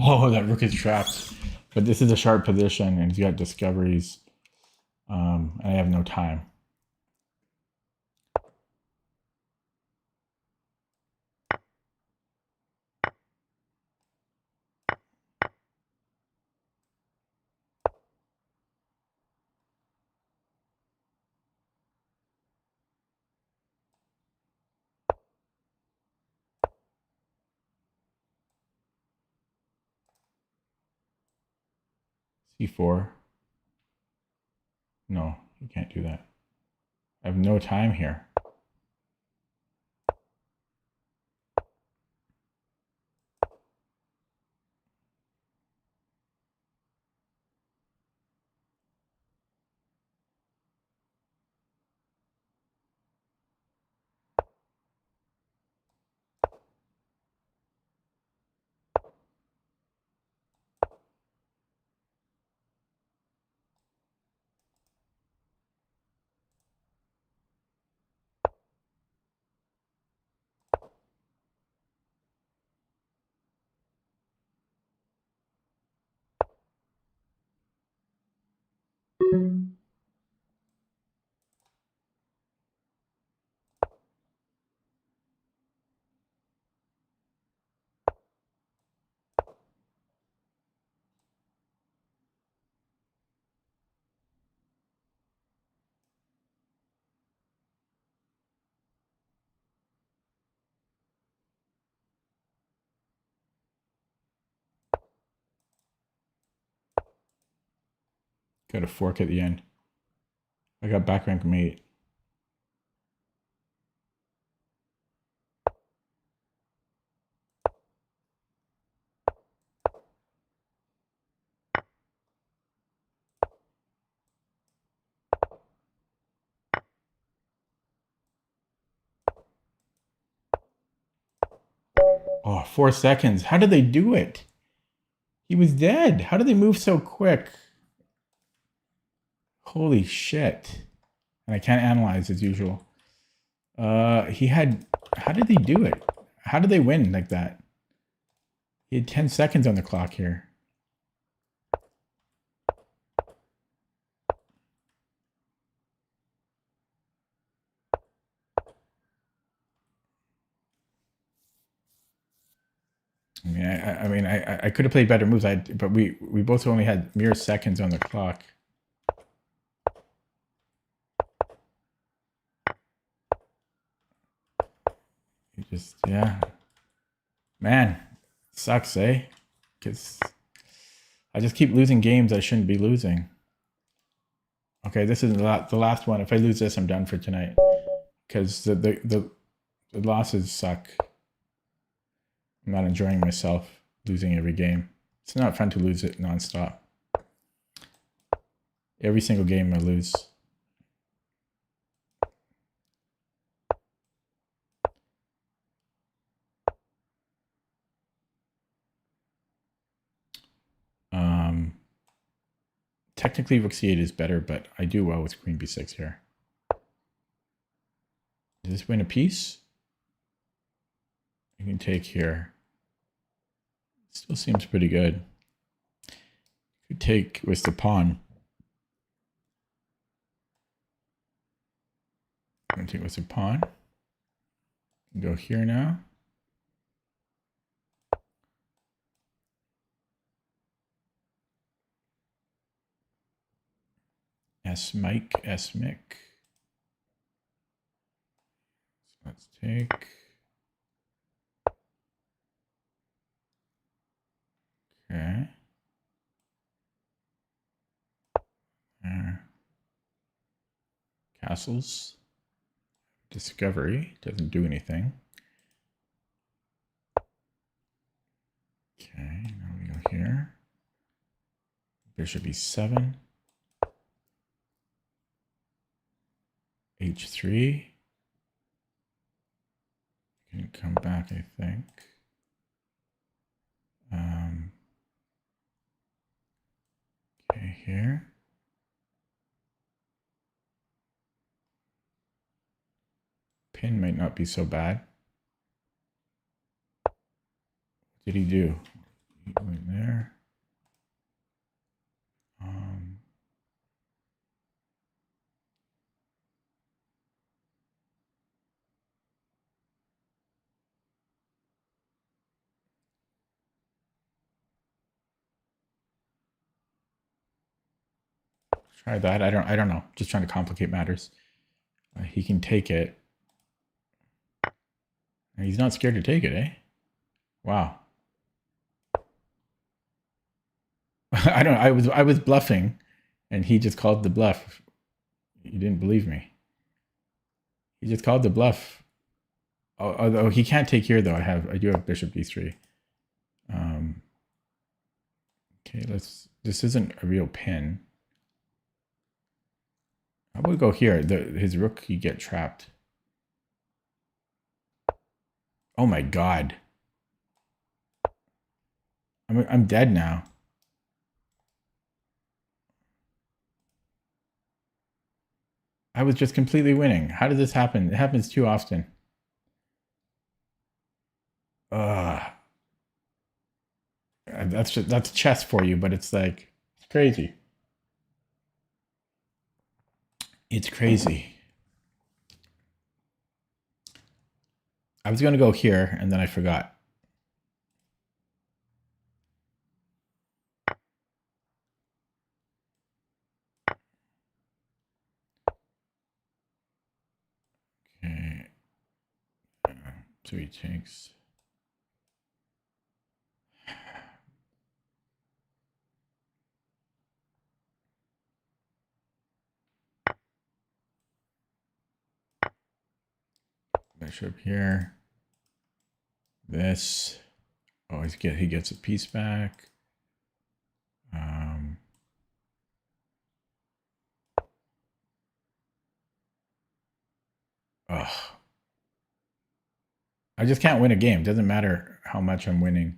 Oh, that rook is trapped. But this is a sharp position, and he's got discoveries. And I have no time. c4. No, you can't do that. I have no time here. Got a fork at the end. I got back rank mate. Oh, 4 seconds. How did they do it? He was dead. How did they move so quick? Holy shit. And I can't analyze as usual. He had, how did he do it? How did they win like that? He had 10 seconds on the clock here. I mean, I could have played better moves. But we both only had mere seconds on the clock. You just, yeah, man, sucks, eh? Because I just keep losing games I shouldn't be losing. Okay, this is the last one. If I lose this, I'm done for tonight. Because the losses suck. I'm not enjoying myself losing every game. It's not fun to lose it nonstop. Every single game I lose. Technically, rook c8 is better, but I do well with queen b6 here. Does this win a piece? You can take here. Still seems pretty good. Could take with the pawn. I'm going to take with the pawn. Go here now. S-Mike, S-Mick. So let's take. Okay. There. Castles. Discovery. Doesn't do anything. Okay, now we go here. Bishop e7. H3. Can come back, I think. Okay, here. Pin might not be so bad. What did he do? He went there. Try that. I don't know. Just trying to complicate matters. He can take it. And he's not scared to take it, eh? Wow. I was bluffing, and he just called the bluff. He didn't believe me. He just called the bluff. Although he can't take here though. I do have bishop d3. Okay, this isn't a real pin. How about we go here? His rook, you get trapped. Oh my god. I'm dead now. I was just completely winning. How did this happen? It happens too often. That's chess for you, but it's like, it's crazy. It's crazy. I was going to go here, and then I forgot. Okay. So he takes. Bishop here. This. Oh, he gets a piece back. Ugh. I just can't win a game. Doesn't matter how much I'm winning.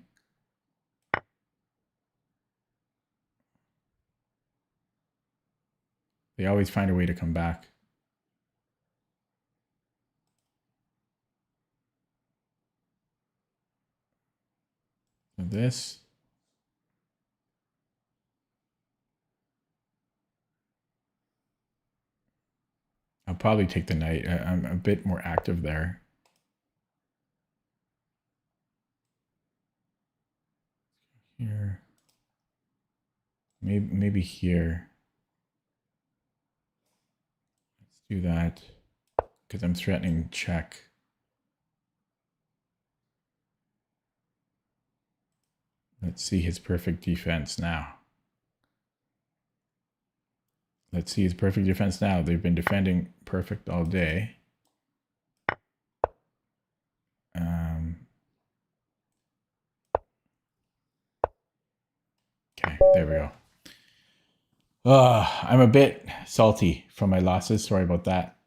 They always find a way to come back. So this. I'll probably take the knight. I'm a bit more active there. Here. Maybe here. Let's do that because I'm threatening check. Let's see his perfect defense now. Let's see his perfect defense now. They've been defending perfect all day. Okay, there we go. I'm a bit salty from my losses. Sorry about that.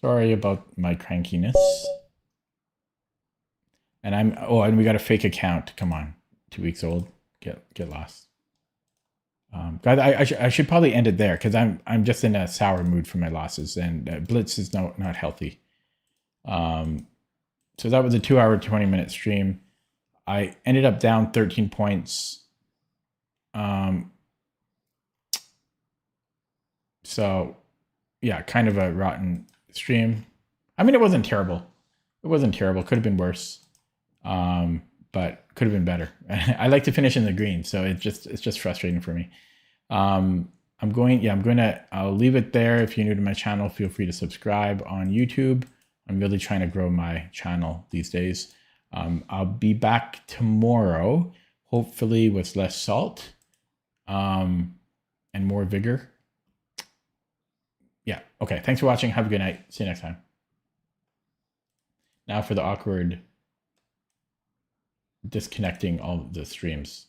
Sorry about my crankiness. And and we got a fake account. Come on, 2 weeks old. Get lost. Guys, I should probably end it there because I'm just in a sour mood for my losses, and Blitz is not healthy. So that was a 2-hour, 20-minute stream. I ended up down 13 points. So yeah, kind of a rotten stream. I mean, it wasn't terrible. It wasn't terrible. Could have been worse. But could have been better. I like to finish in the green, so it's just frustrating for me. I'll leave it there. If you're new to my channel, feel free to subscribe on YouTube. I'm really trying to grow my channel these days. I'll be back tomorrow, hopefully with less salt, and more vigor. Yeah. Okay. Thanks for watching. Have a good night. See you next time. Now for the awkward disconnecting all the streams.